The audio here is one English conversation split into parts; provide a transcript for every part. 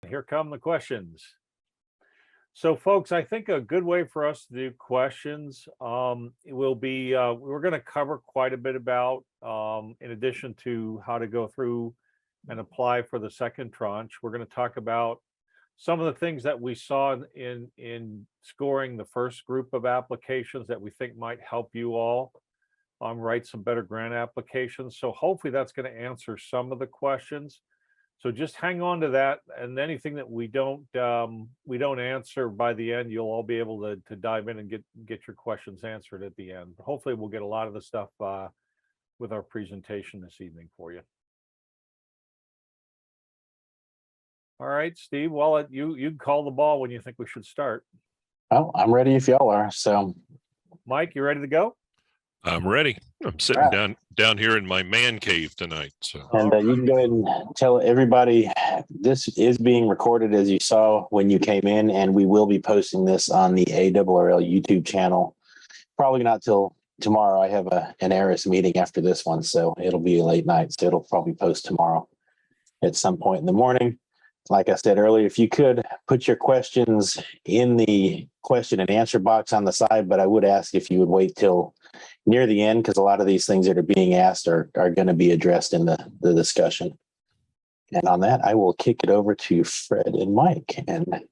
here come the questions. So folks, I think a good way for us to do questions will be, we're going to cover quite a bit about, in addition to how to go through and apply for the second tranche, we're going to talk about some of the things that we saw in scoring the first group of applications that we think might help you all write some better grant applications. So hopefully that's going to answer some of the questions. So just hang on to that, and anything that we don't answer by the end, you'll all be able to dive in and get your questions answered at the end. But hopefully we'll get a lot of the stuff with our presentation this evening for you. All right, Steve, well, you call the ball when you think we should start. Oh, I'm ready if y'all are. So, Mike, you ready to go? I'm ready. I'm sitting down here in my man cave tonight. So, and you can go ahead and tell everybody this is being recorded, as you saw when you came in, and we will be posting this on the ARRL YouTube channel. Probably not till tomorrow. I have an ARRS meeting after this one, so it'll be a late night. So it'll probably post tomorrow at some point in the morning. Like I said earlier, if you could put your questions in the question and answer box on the side, but I would ask if you would wait till near the end, because a lot of these things that are being asked are going to be addressed in the discussion. And on that, I will kick it over to Fred and Mike. And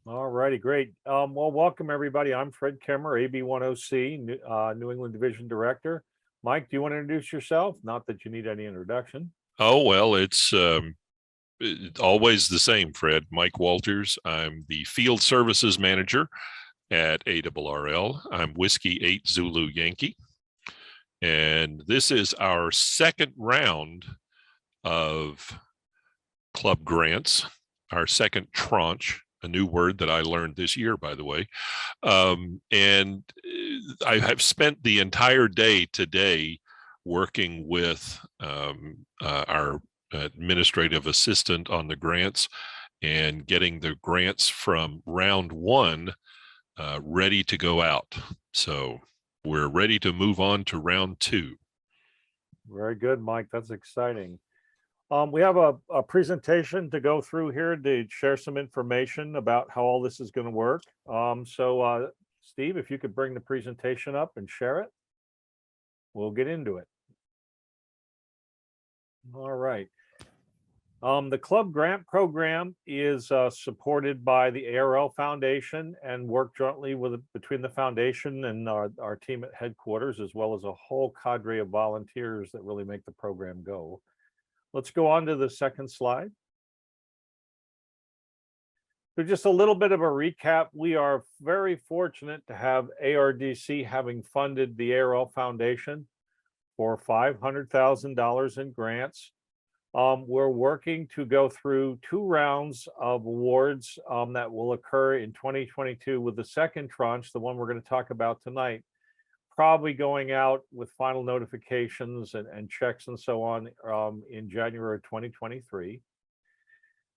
all righty, great. Well, welcome everybody. I'm Fred Kemmer, AB10C, New England Division Director. Mike, do you want to introduce yourself? Not that you need any introduction. Oh, well, it's always the same, Fred. Mike Walters. I'm the Field Services Manager at ARRL. I'm Whiskey 8 Zulu Yankee. And this is our second round of club grants, our second tranche, a new word that I learned this year, by the way. And I have spent the entire day today working with our administrative assistant on the grants and getting the grants from round one ready to go out. So we're ready to move on to round two. Very good, Mike. That's exciting. We have a presentation to go through here to share some information about how all this is going to work. So Steve, if you could bring the presentation up and share it, we'll get into it. All right. The club grant program is supported by the ARRL Foundation and work jointly between the foundation and our team at headquarters, as well as a whole cadre of volunteers that really make the program go. Let's go on to the second slide. So just a little bit of a recap. We are very fortunate to have ARDC having funded the ARRL Foundation for $500,000 in grants. We're working to go through 2 rounds of awards that will occur in 2022, with the second tranche, the one we're going to talk about tonight, probably going out with final notifications and checks and so on in January 2023.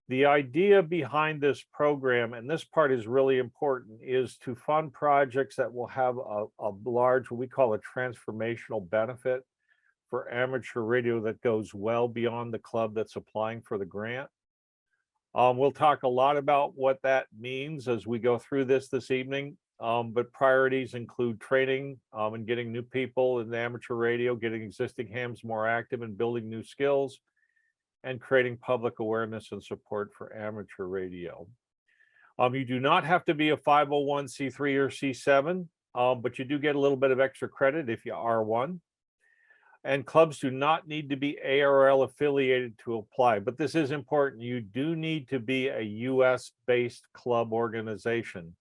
The idea behind this program, and this part is really important, is to fund projects that will have a large, what we call a transformational benefit for amateur radio that goes well beyond the club that's applying for the grant. We'll talk a lot about what that means as we go through this evening, but priorities include training and getting new people in the amateur radio, getting existing hams more active and building new skills, and creating public awareness and support for amateur radio. You do not have to be a 501c3 or C7, but you do get a little bit of extra credit if you are one. And clubs do not need to be ARRL affiliated to apply, but this is important. You do need to be a US-based club organization.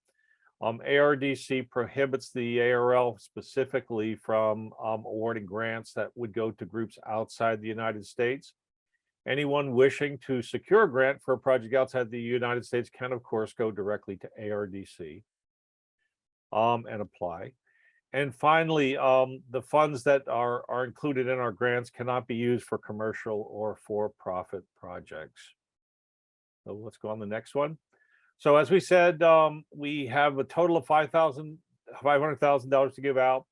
ARDC prohibits the ARRL specifically from awarding grants that would go to groups outside the United States. Anyone wishing to secure a grant for a project outside the United States can, of course, go directly to ARDC and apply. And finally, the funds that are included in our grants cannot be used for commercial or for-profit projects. So let's go on the next one. So as we said, we have a total of $500,000 to give out.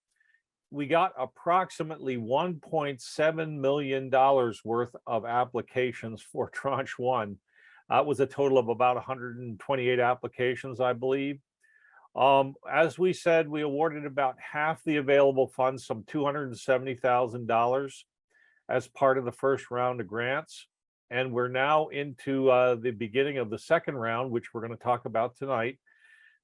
We got approximately $1.7 million worth of applications for tranche one. It was a total of about 128 applications, I believe. As we said, we awarded about half the available funds, some $270,000 as part of the first round of grants. And we're now into the beginning of the second round, which we're going to talk about tonight.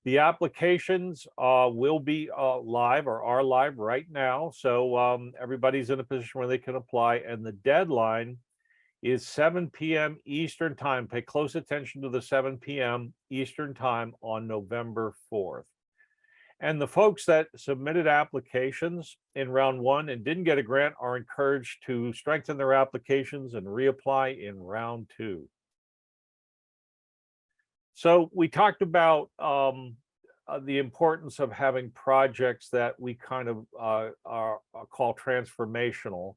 The applications will be live or are live right now. So everybody's in a position where they can apply. And the deadline is 7 p.m. Eastern time. Pay close attention to the 7 p.m. Eastern time on November 4th. And the folks that submitted applications in round one and didn't get a grant are encouraged to strengthen their applications and reapply in round two. So we talked about the importance of having projects that we kind of call transformational.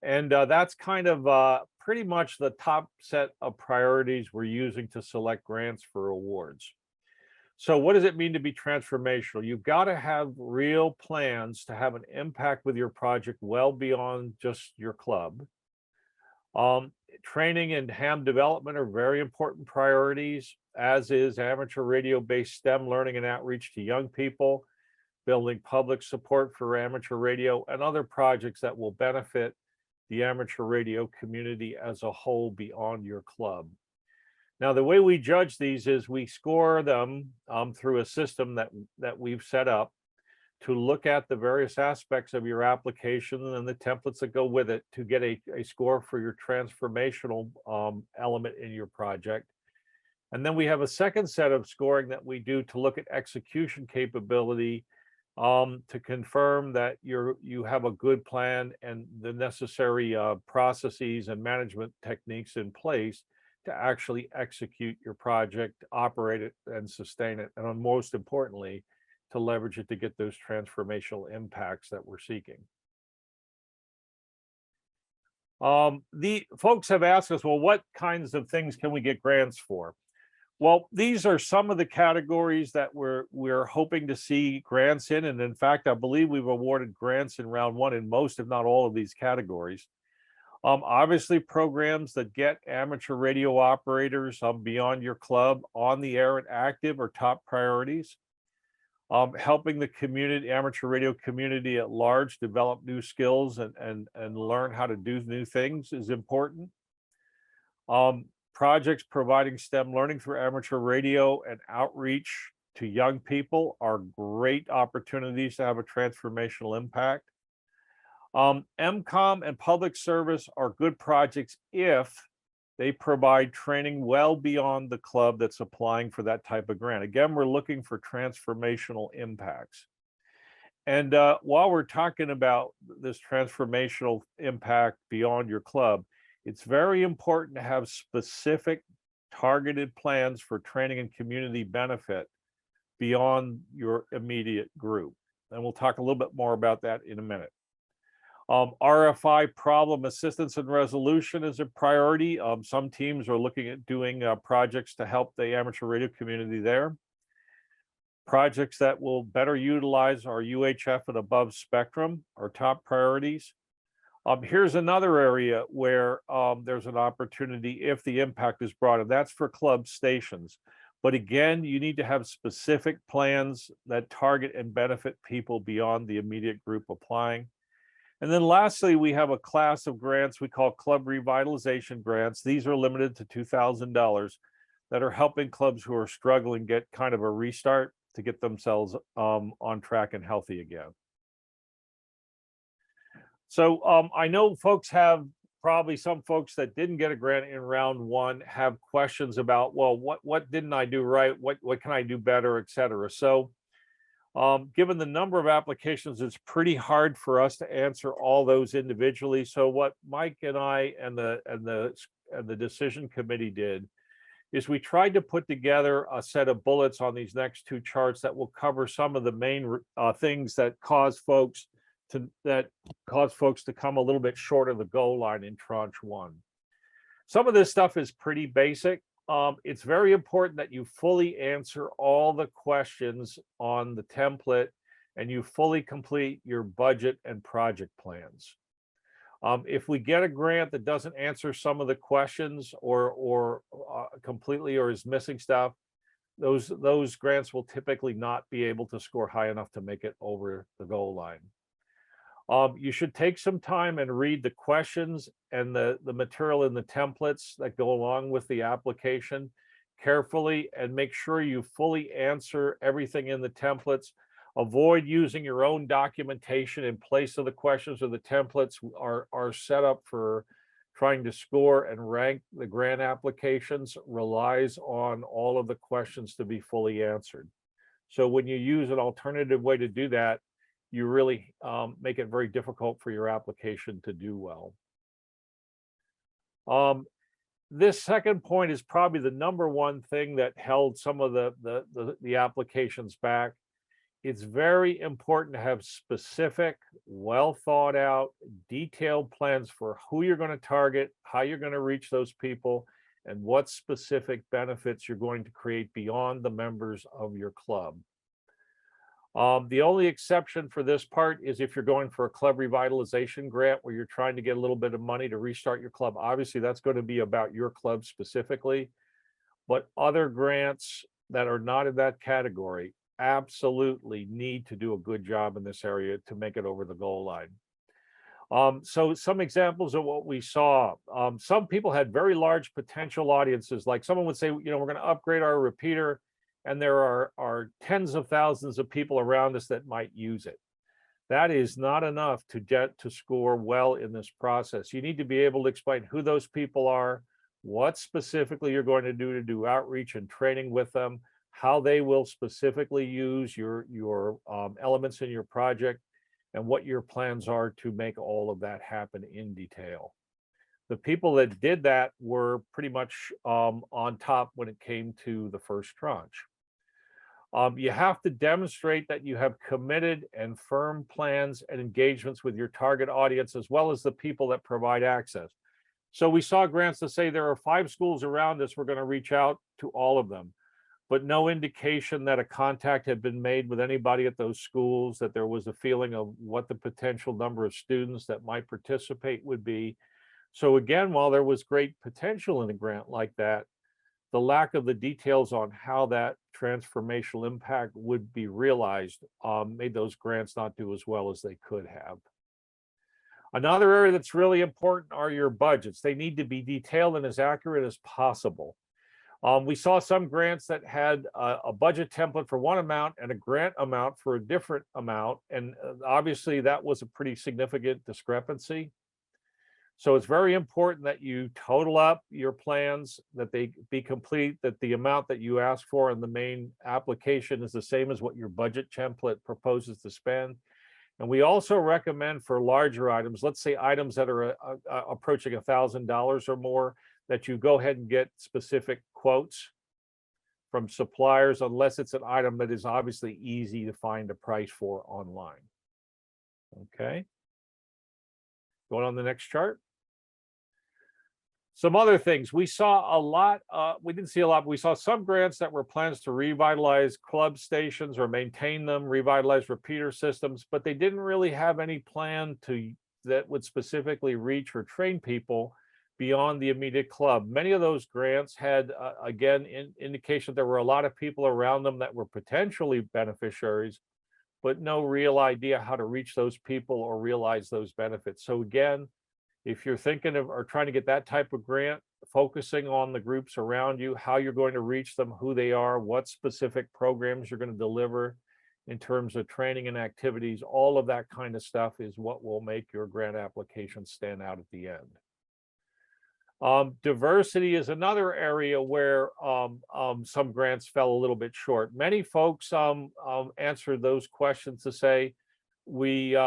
And that's kind of pretty much the top set of priorities we're using to select grants for awards. So what does it mean to be transformational? You've got to have real plans to have an impact with your project well beyond just your club. Training and ham development are very important priorities, as is amateur radio-based STEM learning and outreach to young people, building public support for amateur radio, and other projects that will benefit the amateur radio community as a whole beyond your club. Now, the way we judge these is we score them through a system that we've set up to look at the various aspects of your application and the templates that go with it to get a score for your transformational element in your project. And then we have a second set of scoring that we do to look at execution capability to confirm that you have a good plan and the necessary processes and management techniques in place to actually execute your project, operate it, and sustain it, and most importantly, to leverage it to get those transformational impacts that we're seeking. The folks have asked us, well, what kinds of things can we get grants for? Well, these are some of the categories that we're hoping to see grants in, and in fact, I believe we've awarded grants in round one in most, if not all, of these categories. Obviously, programs that get amateur radio operators beyond your club on the air and active are top priorities. Helping the community, amateur radio community at large, develop new skills and learn how to do new things is important. Projects providing STEM learning through amateur radio and outreach to young people are great opportunities to have a transformational impact. MCOM and public service are good projects if they provide training well beyond the club that's applying for that type of grant. Again, we're looking for transformational impacts. And while we're talking about this transformational impact beyond your club, it's very important to have specific targeted plans for training and community benefit beyond your immediate group. And we'll talk a little bit more about that in a minute. RFI problem assistance and resolution is a priority. Some teams are looking at doing projects to help the amateur radio community there. Projects that will better utilize our UHF and above spectrum are top priorities. Here's another area where there's an opportunity if the impact is broad, and that's for club stations. But again, you need to have specific plans that target and benefit people beyond the immediate group applying. And then lastly, we have a class of grants we call club revitalization grants. These are limited to $2,000 that are helping clubs who are struggling get kind of a restart to get themselves on track and healthy again. So I know folks have, probably some folks that didn't get a grant in round one have questions about, well, what didn't I do right? What can I do better, et cetera. So given the number of applications, it's pretty hard for us to answer all those individually. So what Mike and I and the decision committee did is we tried to put together a set of bullets on these next two charts that will cover some of the main things that cause folks to come a little bit short of the goal line in tranche one. Some of this stuff is pretty basic. It's very important that you fully answer all the questions on the template and you fully complete your budget and project plans. If we get a grant that doesn't answer some of the questions or completely or is missing stuff, those grants will typically not be able to score high enough to make it over the goal line. You should take some time and read the questions and the material in the templates that go along with the application carefully and make sure you fully answer everything in the templates. Avoid using your own documentation in place of the questions, or the templates are set up for trying to score and rank the grant applications relies on all of the questions to be fully answered. So when you use an alternative way to do that, you really make it very difficult for your application to do well. This second point is probably the number one thing that held some of the applications back. It's very important to have specific, well thought out, detailed plans for who you're going to target, how you're going to reach those people, and what specific benefits you're going to create beyond the members of your club. The only exception for this part is if you're going for a club revitalization grant where you're trying to get a little bit of money to restart your club. Obviously, that's going to be about your club specifically, but other grants that are not in that category absolutely need to do a good job in this area to make it over the goal line. So some examples of what we saw, some people had very large potential audiences. Like someone would say, you know, we're going to upgrade our repeater, and there are tens of thousands of people around us that might use it. That is not enough to get to score well in this process. You need to be able to explain who those people are, what specifically you're going to do outreach and training with them, how they will specifically use your elements in your project, and what your plans are to make all of that happen in detail. The people that did that were pretty much on top when it came to the first tranche. You have to demonstrate that you have committed and firm plans and engagements with your target audience, as well as the people that provide access. So we saw grants that say there are 5 schools around us, we're going to reach out to all of them, but no indication that a contact had been made with anybody at those schools, that there was a feeling of what the potential number of students that might participate would be. So again, while there was great potential in a grant like that, the lack of the details on how that transformational impact would be realized made those grants not do as well as they could have. Another area that's really important are your budgets. They need to be detailed and as accurate as possible. We saw some grants that had a budget template for one amount and a grant amount for a different amount. And obviously that was a pretty significant discrepancy. So it's very important that you total up your plans, that they be complete, that the amount that you ask for in the main application is the same as what your budget template proposes to spend. And we also recommend for larger items, let's say items that are approaching $1,000 or more, that you go ahead and get specific quotes from suppliers, unless it's an item that is obviously easy to find a price for online. Okay. Going on the next chart. Some other things we saw a lot. We didn't see a lot, but we saw some grants that were plans to revitalize club stations or maintain them, revitalize repeater systems, but they didn't really have any plan that would specifically reach or train people beyond the immediate club. Many of those grants had, again, indication there were a lot of people around them that were potentially beneficiaries, but no real idea how to reach those people or realize those benefits. So again, if you're thinking of or trying to get that type of grant, focusing on the groups around you, how you're going to reach them, who they are, what specific programs you're going to deliver in terms of training and activities, all of that kind of stuff is what will make your grant application stand out at the end. Diversity is another area where some grants fell a little bit short. Many folks answered those questions to say, we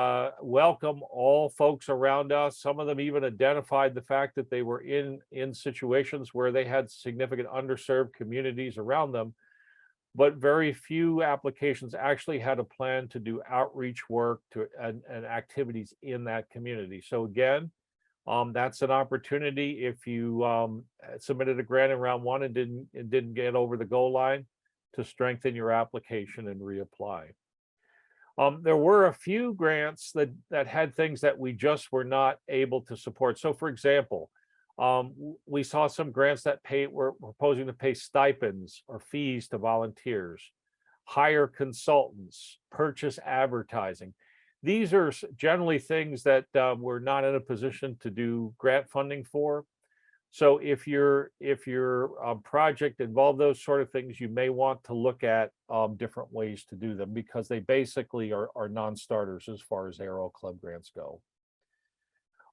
welcome all folks around us. Some of them even identified the fact that they were in situations where they had significant underserved communities around them, but very few applications actually had a plan to do outreach work and activities in that community. So again, that's an opportunity if you submitted a grant in round 1 and didn't get over the goal line, to strengthen your application and reapply. There were a few grants that had things that we just were not able to support. So for example, we saw some grants that were proposing to pay stipends or fees to volunteers, hire consultants, purchase advertising. These are generally things that we're not in a position to do grant funding for. So if your project involved those sort of things, you may want to look at different ways to do them, because they basically are non-starters as far as ARRL club grants go.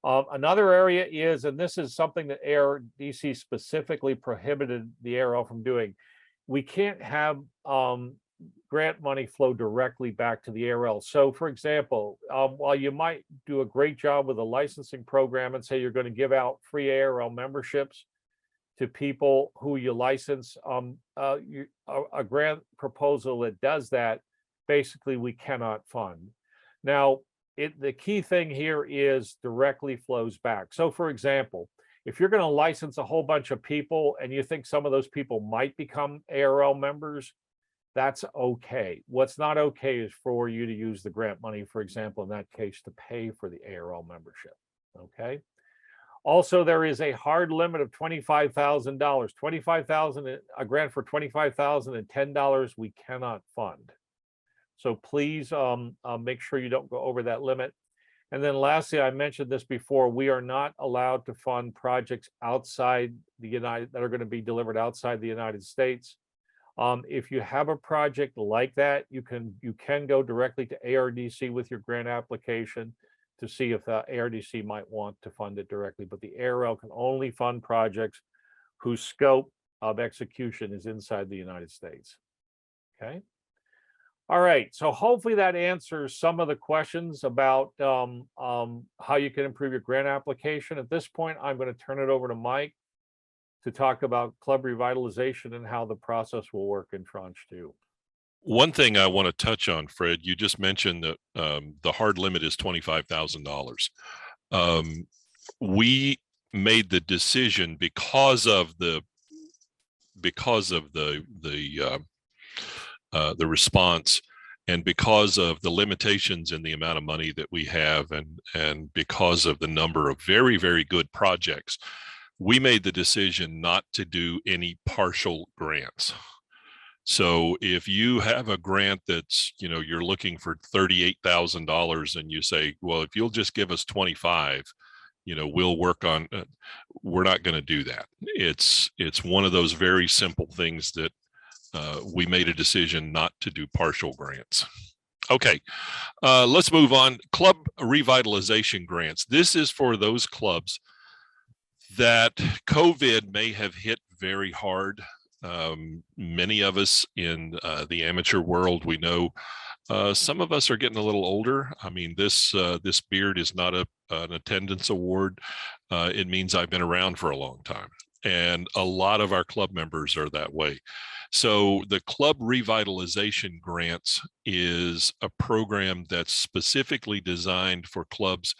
Another area is, and this is something that ARDC specifically prohibited the ARRL from doing, we can't have grant money flow directly back to the ARRL. So for example, while you might do a great job with a licensing program and say you're going to give out free ARRL memberships to people who you license, a grant proposal that does that, basically we cannot fund. Now, the key thing here is directly flows back. So for example, if you're going to license a whole bunch of people and you think some of those people might become ARRL members, that's okay. What's not okay is for you to use the grant money, for example, in that case, to pay for the ARRL membership. Okay. Also, there is a hard limit of $25,000. $25,000, a grant for $25,000 and $10 we cannot fund. So please make sure you don't go over that limit. And then lastly, I mentioned this before, we are not allowed to fund projects outside the that are going to be delivered outside the United States. If you have a project like that, you can go directly to ARDC with your grant application to see if ARDC might want to fund it directly. But the ARRL can only fund projects whose scope of execution is inside the United States. Okay. All right. So hopefully that answers some of the questions about how you can improve your grant application. At this point, I'm going to turn it over to Mike to talk about club revitalization and how the process will work in Tranche 2. One thing I want to touch on, Fred, you just mentioned that the hard limit is $25,000. We made the decision because of the response, and because of the limitations in the amount of money that we have, and because of the number of very, very good projects, we made the decision not to do any partial grants. So if you have a grant that's, you're looking for $38,000 and you say, well, if you'll just give us 25, we'll work on, we're not going to do that. It's one of those very simple things that we made a decision not to do partial grants. Okay, let's move on. Club revitalization grants. This is for those clubs that COVID may have hit very hard. Many of us in the amateur world, we know some of us are getting a little older. I mean, this beard is not an attendance award. It means I've been around for a long time. And a lot of our club members are that way. So the Club Revitalization Grants is a program that's specifically designed for clubs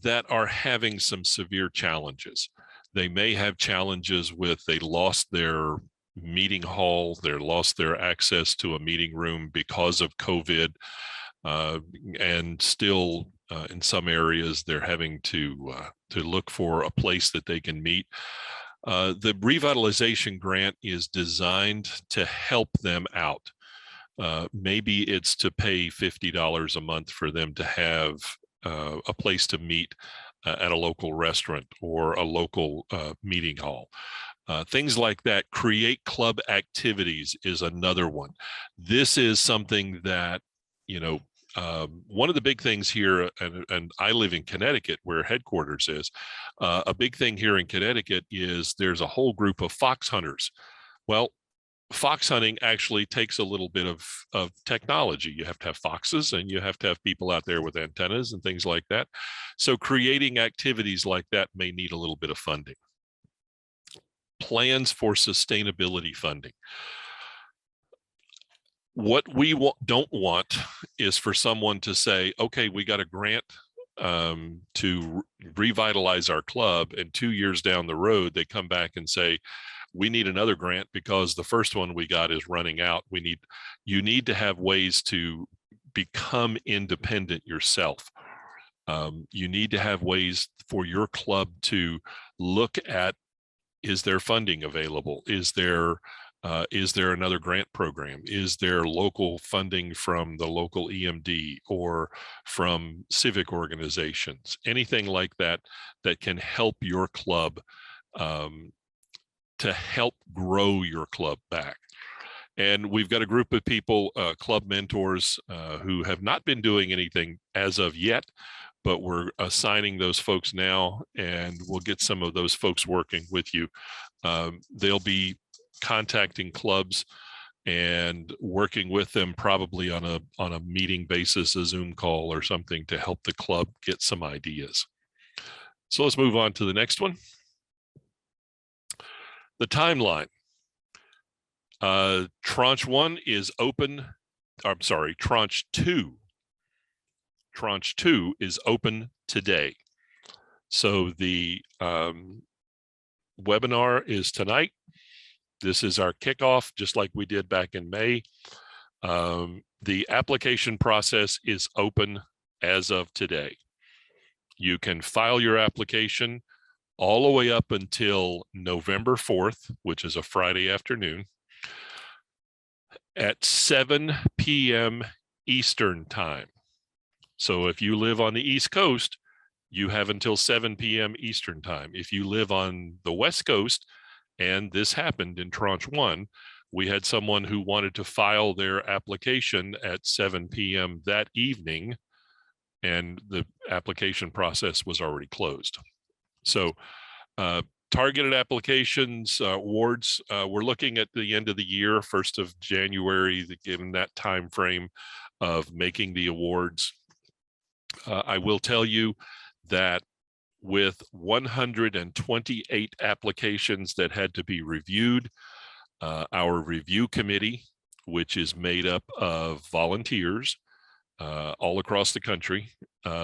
that are having some severe challenges. They may have challenges with, they lost their meeting hall, they lost their access to a meeting room because of COVID, and still in some areas they're having to look for a place that they can meet. The revitalization grant is designed to help them out. Maybe it's to pay $50 a month for them to have a place to meet at a local restaurant or a local meeting hall. Things like that. Create club activities is another one. This is something that, one of the big things here, and I live in Connecticut where headquarters is, a big thing here in Connecticut is there's a whole group of fox hunters. Well, fox hunting actually takes a little bit of technology. You have to have foxes and you have to have people out there with antennas and things like that. So creating activities like that may need a little bit of funding. Plans for sustainability funding. What we don't want is for someone to say, okay, we got a grant to revitalize our club, and 2 years down the road, they come back and say, we need another grant because the first one we got is running out. You need to have ways to become independent yourself. You need to have ways for your club to look at, is there funding available? Is there another grant program? Is there local funding from the local EMD or from civic organizations? Anything like that that can help your club, to help grow your club back. And we've got a group of people, club mentors, who have not been doing anything as of yet, but we're assigning those folks now, and we'll get some of those folks working with you. They'll be contacting clubs and working with them probably on a meeting basis, a Zoom call or something, to help the club get some ideas. So let's move on to the next one. The timeline. Tranche 1 is open. I'm sorry, Tranche 2. Tranche 2 is open today. So the webinar is tonight. This is our kickoff, just like we did back in May. The application process is open as of today. You can file your application all the way up until November 4th, which is a Friday afternoon, at 7 p.m. Eastern time. So if you live on the East Coast, you have until 7 p.m. Eastern time. If you live on the West Coast, and this happened in Tranche 1, we had someone who wanted to file their application at 7 p.m. that evening, and the application process was already closed. So targeted applications, awards, we're looking at the end of the year, 1st of January, given that time frame of making the awards. I will tell you that with 128 applications that had to be reviewed, our review committee, which is made up of volunteers all across the country,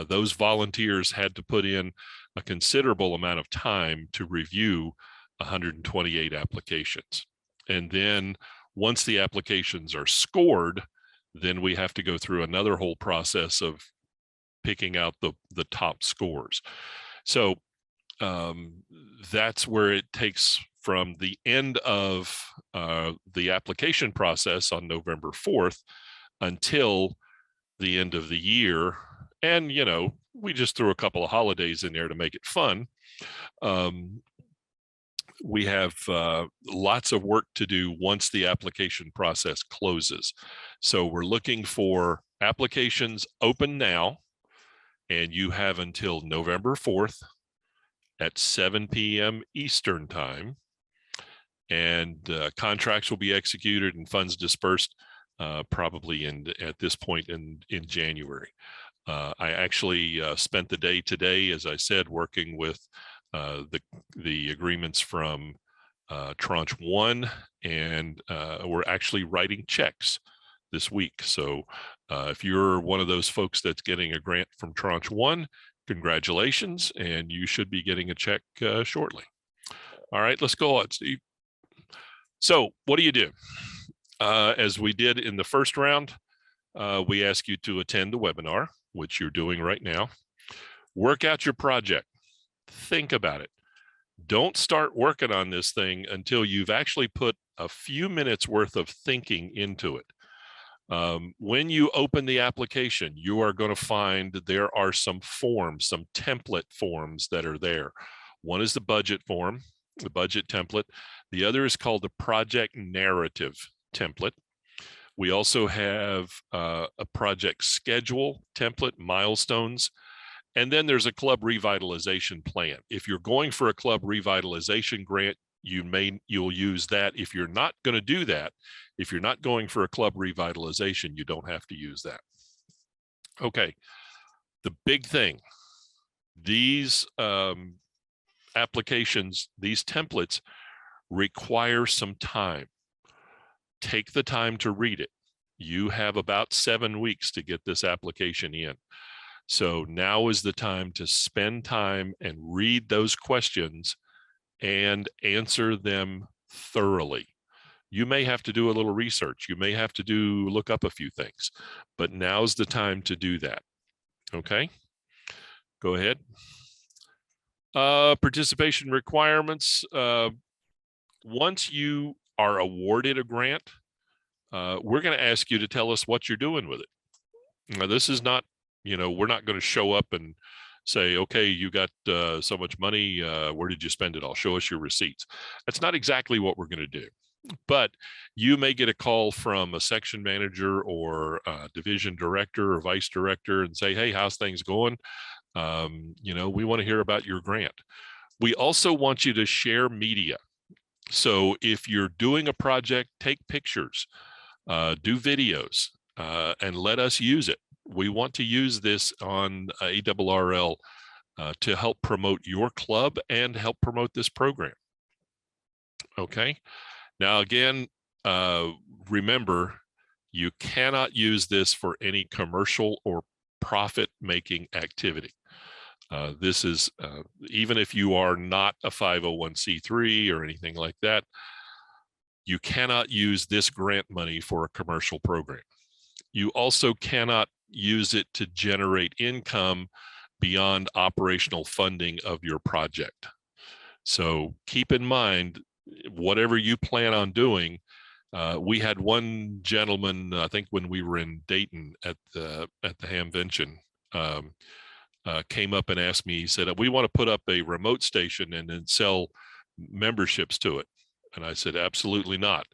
those volunteers had to put in a considerable amount of time to review 128 applications. And then once the applications are scored, then we have to go through another whole process of picking out the top scores. So that's where it takes from the end of the application process on November 4th until the end of the year. And, you know, we just threw a couple of holidays in there to make it fun. We have lots of work to do once the application process closes. So we're looking for applications open now, and you have until November 4th at 7 p.m. Eastern time. And contracts will be executed and funds dispersed probably at this point in January. I actually spent the day today, as I said, working with the agreements from Tranche 1, and we're actually writing checks this week. So if you're one of those folks that's getting a grant from Tranche 1, congratulations, and you should be getting a check shortly. All right, let's go on, Steve. So what do? As we did in the first round, we ask you to attend the webinar, which you're doing right now. Work out your project. Think about it. Don't start working on this thing until you've actually put a few minutes worth of thinking into it. When you open the application, you are going to find that there are some forms, some template forms that are there. One is the budget form, the budget template. The other is called the project narrative template. We also have a project schedule template, milestones, and then there's a club revitalization plan. If you're going for a club revitalization grant, you'll use that. If you're not going to do that, if you're not going for a club revitalization, you don't have to use that. Okay, the big thing, these applications, these templates require some time. Take the time to read it. You have about 7 weeks to get this application in. So now is the time to spend time and read those questions and answer them thoroughly. you may have to do a little research. You may have to look up a few things, but now's the time to do that. Okay, go ahead. Participation requirements. Once you are awarded a grant, we're going to ask you to tell us what you're doing with it. Now, this is not, we're not going to show up and say, okay, you got so much money. Where did you spend it all? Show us your receipts. That's not exactly what we're going to do. But you may get a call from a section manager or a division director or vice director and say, hey, how's things going? We want to hear about your grant. We also want you to share media. So if you're doing a project, take pictures, do videos, and let us use it. We want to use this on ARRL to help promote your club and help promote this program. Okay. Now, again, remember, you cannot use this for any commercial or profit-making activity. This is, even if you are not a 501c3 or anything like that, you cannot use this grant money for a commercial program. You also cannot use it to generate income beyond operational funding of your project. So keep in mind, whatever you plan on doing, we had one gentleman, I think when we were in Dayton at the Hamvention, came up and asked me, he said, we want to put up a remote station and then sell memberships to it. And I said, absolutely not.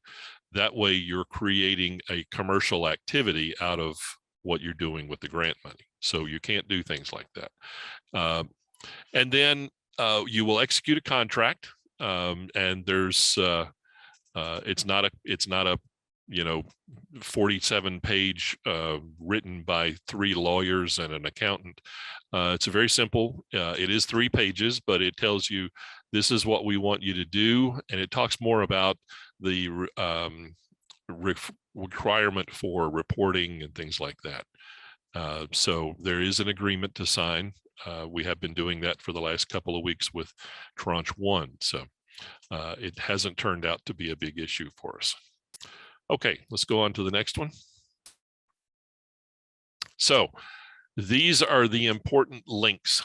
That way you're creating a commercial activity out of what you're doing with the grant money. So you can't do things like that. And then you will execute a contract, and there's it's not a 47-page written by 3 lawyers and an accountant. It's a very simple. It is 3 pages, but it tells you this is what we want you to do, and it talks more about the requirement for reporting and things like that. So there is an agreement to sign. We have been doing that for the last couple of weeks with Tranche 1. So it hasn't turned out to be a big issue for us. Okay, let's go on to the next one. So these are the important links.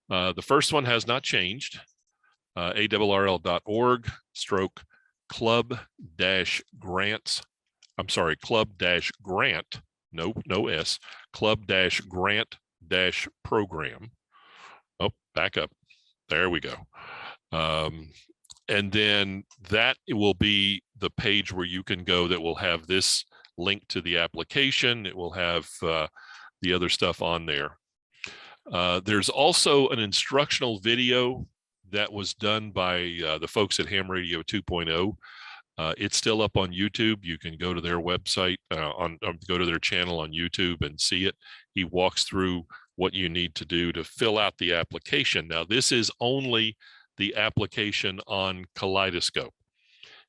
The first one has not changed. ARRL.org/club-grants. I'm sorry, club-grant, no S, club-grant-program. Oh, back up. There we go. And then that will be the page where you can go that will have this link to the application. It will have the other stuff on there. There's also an instructional video that was done by the folks at Ham Radio 2.0. It's still up on YouTube. You can go to their website, go to their channel on YouTube and see it. He walks through what you need to do to fill out the application. Now, this is only the application on Kaleidoscope.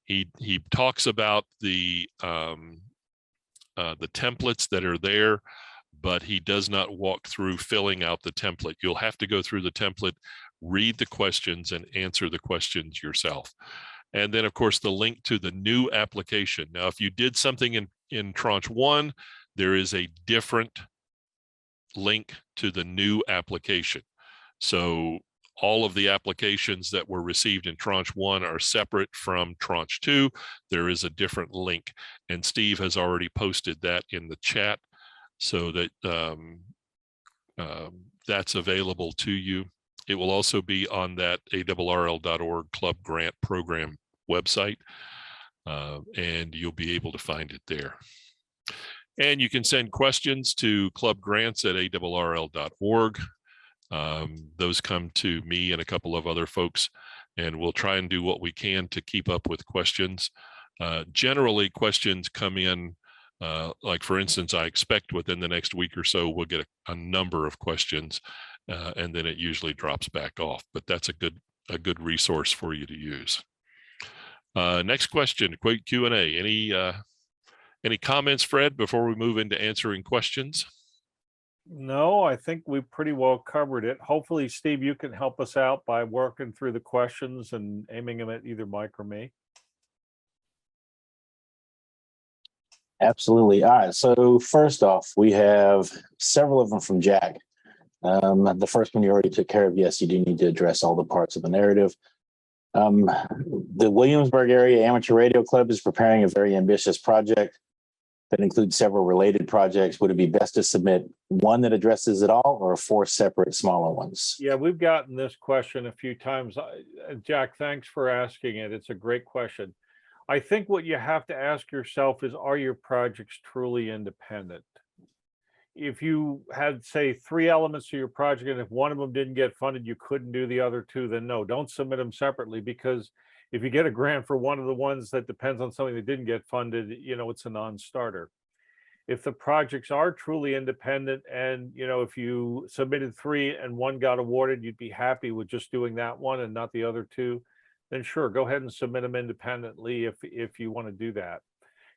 He talks about the templates that are there, but he does not walk through filling out the template. You'll have to go through the template, read the questions, and answer the questions yourself. And then, of course, the link to the new application. Now, if you did something in Tranche 1, there is a different link to the new application. So all of the applications that were received in Tranche 1 are separate from Tranche 2. There is a different link, and Steve has already posted that in the chat so that that's available to you. It will also be on that ARRL.org Club Grant Program website, and you'll be able to find it there. And you can send questions to clubgrants@ARRL.org. Those come to me and a couple of other folks, and we'll try and do what we can to keep up with questions. Generally, questions come in, like for instance, I expect within the next week or so, we'll get a number of questions, and then it usually drops back off, but that's a good resource for you to use. Next question, quick Q&A. Any comments, Fred, before we move into answering questions? No, I think we pretty well covered it. Hopefully, Steve, you can help us out by working through the questions and aiming them at either Mike or me. Absolutely. All right. So first off, we have several of them from Jack. The first one you already took care of. Yes, you do need to address all the parts of the narrative. The Williamsburg Area Amateur Radio Club is preparing a very ambitious project that includes several related projects. Would it be best to submit one that addresses it all or four separate smaller ones? Yeah, we've gotten this question a few times. Jack, thanks for asking it. It's a great question. I think what you have to ask yourself is, are your projects truly independent? If you had, say, three elements to your project, and if one of them didn't get funded, you couldn't do the other two, then no, don't submit them separately, because if you get a grant for one of the ones that depends on something that didn't get funded, it's a non-starter. If the projects are truly independent and, if you submitted three and one got awarded, you'd be happy with just doing that one and not the other two, then sure, go ahead and submit them independently if you want to do that.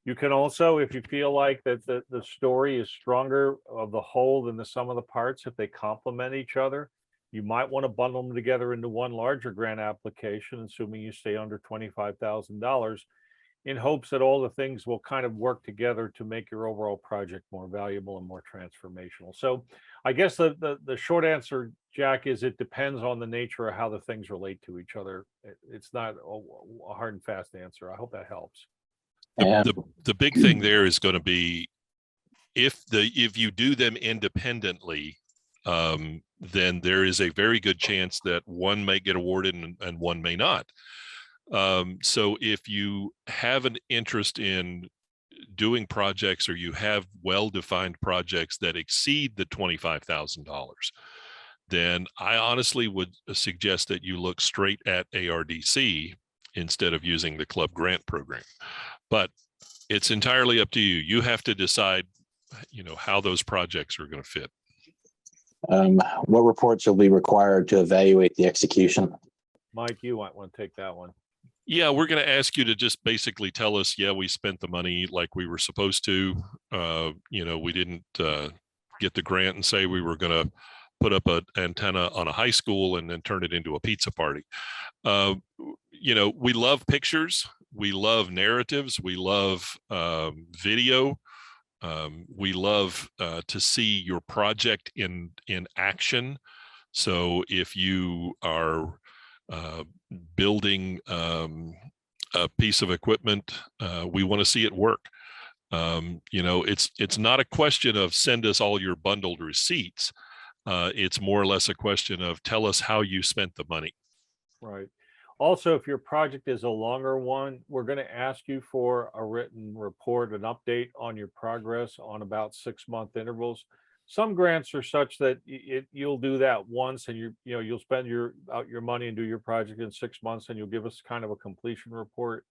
You can also, if you feel like that the story is stronger of the whole than the sum of the parts, if they complement each other, you might want to bundle them together into one larger grant application, assuming you stay under $25,000, in hopes that all the things will kind of work together to make your overall project more valuable and more transformational. So I guess the short answer, Jack, is it depends on the nature of how the things relate to each other. It's not a hard and fast answer. I hope that helps. The big thing there is going to be if you do them independently, then there is a very good chance that one may get awarded and one may not. So if you have an interest in doing projects, or you have well-defined projects that exceed the $25,000, then I honestly would suggest that you look straight at ARDC instead of using the club grant program. But it's entirely up to you. You have to decide, how those projects are going to fit. What reports will be required to evaluate the execution? Mike, you might want to take that one. Yeah, we're going to ask you to just basically tell us, yeah, we spent the money like we were supposed to. We didn't get the grant and say we were going to put up an antenna on a high school and then turn it into a pizza party. We love pictures. We love narratives. We love video. We love to see your project in action. So if you are building a piece of equipment, we want to see it work. It's not a question of send us all your bundled receipts. It's more or less a question of tell us how you spent the money. Right. Also, if your project is a longer one, we're going to ask you for a written report, an update on your progress on about 6-month intervals. Some grants are such that you'll do that once, and you'll spend your money and do your project in 6 months, and you'll give us kind of a completion report.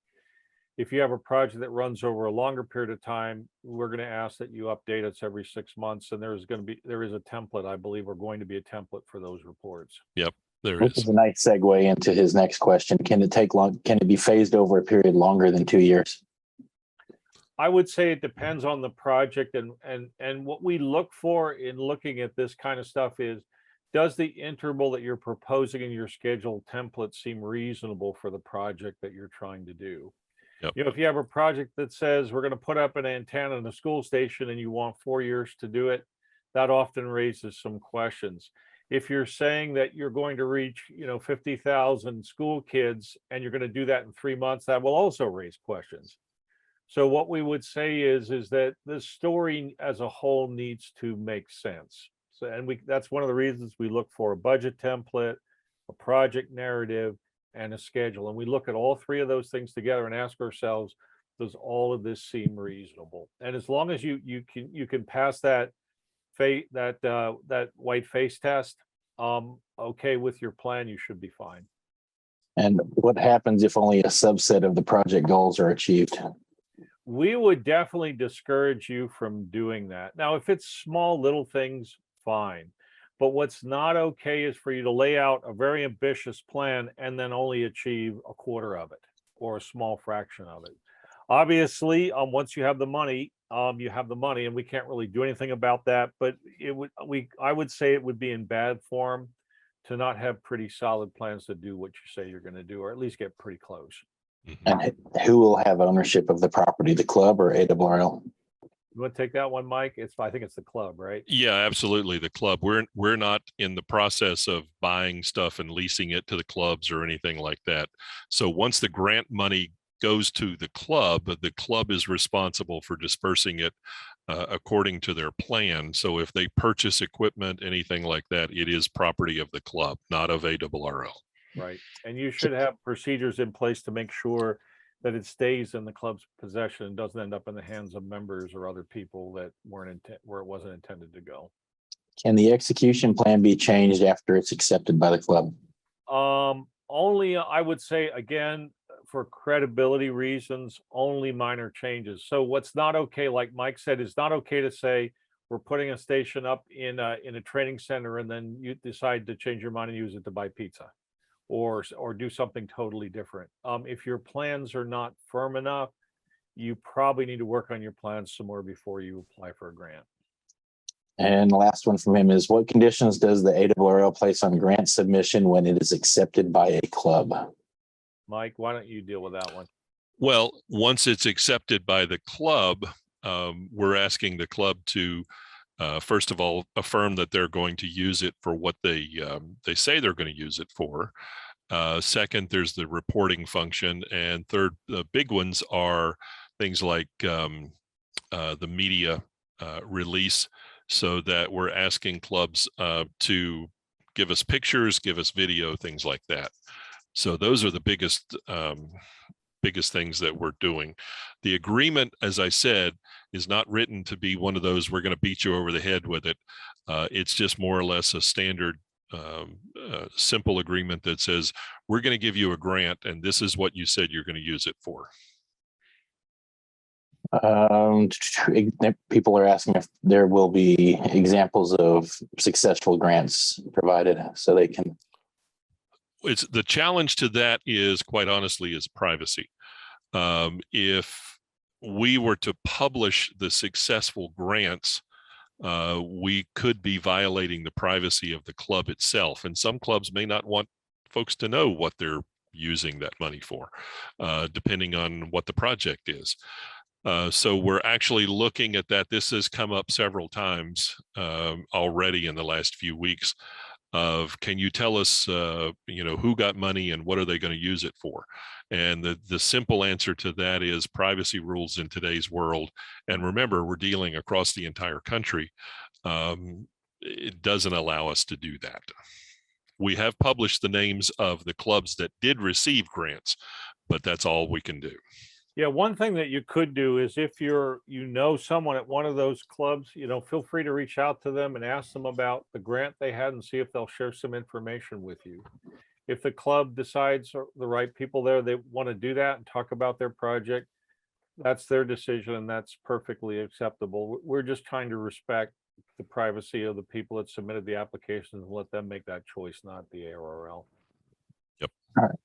If you have a project that runs over a longer period of time, we're going to ask that you update us every 6 months, and there is a template, I believe, or going to be a template for those reports. Yep, there Which is a nice segue into his next question. Can it be phased over a period longer than 2 years? I would say it depends on the project, and what we look for in looking at this kind of stuff is, does the interval that you're proposing in your schedule template seem reasonable for the project that you're trying to do? Yep. If you have a project that says we're going to put up an antenna in a school station and you want 4 years to do it, that often raises some questions. If you're saying that you're going to reach 50,000 school kids and you're going to do that in 3 months, that will also raise questions. So what we would say is that the story as a whole needs to make sense. So, and that's one of the reasons we look for a budget template, a project narrative, and a schedule. And we look at all three of those things together and ask ourselves, does all of this seem reasonable? And as long as you can pass that white face test, okay, with your plan, you should be fine. And what happens if only a subset of the project goals are achieved? We would definitely discourage you from doing that. Now, if it's small little things, fine. But what's not okay is for you to lay out a very ambitious plan and then only achieve a quarter of it or a small fraction of it. Obviously, once you have the money, and we can't really do anything about that. But I would say it would be in bad form to not have pretty solid plans to do what you say you're going to do, or at least get pretty close. And who will have ownership of the property, the club or ARRL? You want to take that one, Mike? I think it's the club, right? Yeah, absolutely. The club. We're not in the process of buying stuff and leasing it to the clubs or anything like that. So once the grant money goes to the club is responsible for dispersing it according to their plan. So if they purchase equipment, anything like that, it is property of the club, not of ARRL. Right. And you should have procedures in place to make sure that it stays in the club's possession and doesn't end up in the hands of members or other people that where it wasn't intended to go. Can the execution plan be changed after it's accepted by the club? Only I would say, again, for credibility reasons, only minor changes. So what's not okay, like Mike said, is not okay to say we're putting a station up in a training center and then you decide to change your mind and use it to buy pizza or do something totally different. If your plans are not firm enough, you probably need to work on your plans some more before you apply for a grant. And the last one from him is, what conditions does the ARRL place on grant submission when it is accepted by a club? Mike, why don't you deal with that one? Well, once it's accepted by the club, we're asking the club to first of all affirm that they're going to use it for what they say they're going to use it for. Second, there's the reporting function, and third, the big ones are things like the media release, so that we're asking clubs to give us pictures, give us video, things like that. So those are the biggest things that we're doing. The agreement, as I said, is not written to be one of those we're going to beat you over the head with it. It's just more or less a standard simple agreement that says we're going to give you a grant and this is what you said you're going to use it for. People are asking if there will be examples of successful grants provided so they can. It's the challenge to that is, quite honestly, is privacy. If we were to publish the successful grants, we could be violating the privacy of the club itself. And some clubs may not want folks to know what they're using that money for, depending on what the project is. So we're actually looking at that. This has come up several times already in the last few weeks of, can you tell us, who got money and what are they going to use it for? And the simple answer to that is privacy rules in today's world. And remember, we're dealing across the entire country. It doesn't allow us to do that. We have published the names of the clubs that did receive grants, but that's all we can do. Yeah, one thing that you could do is if someone at one of those clubs, feel free to reach out to them and ask them about the grant they had and see if they'll share some information with you. If the club decides, or the right people there, they want to do that and talk about their project, that's their decision and that's perfectly acceptable. We're just trying to respect the privacy of the people that submitted the applications and let them make that choice, not the ARRL. Yep. All right.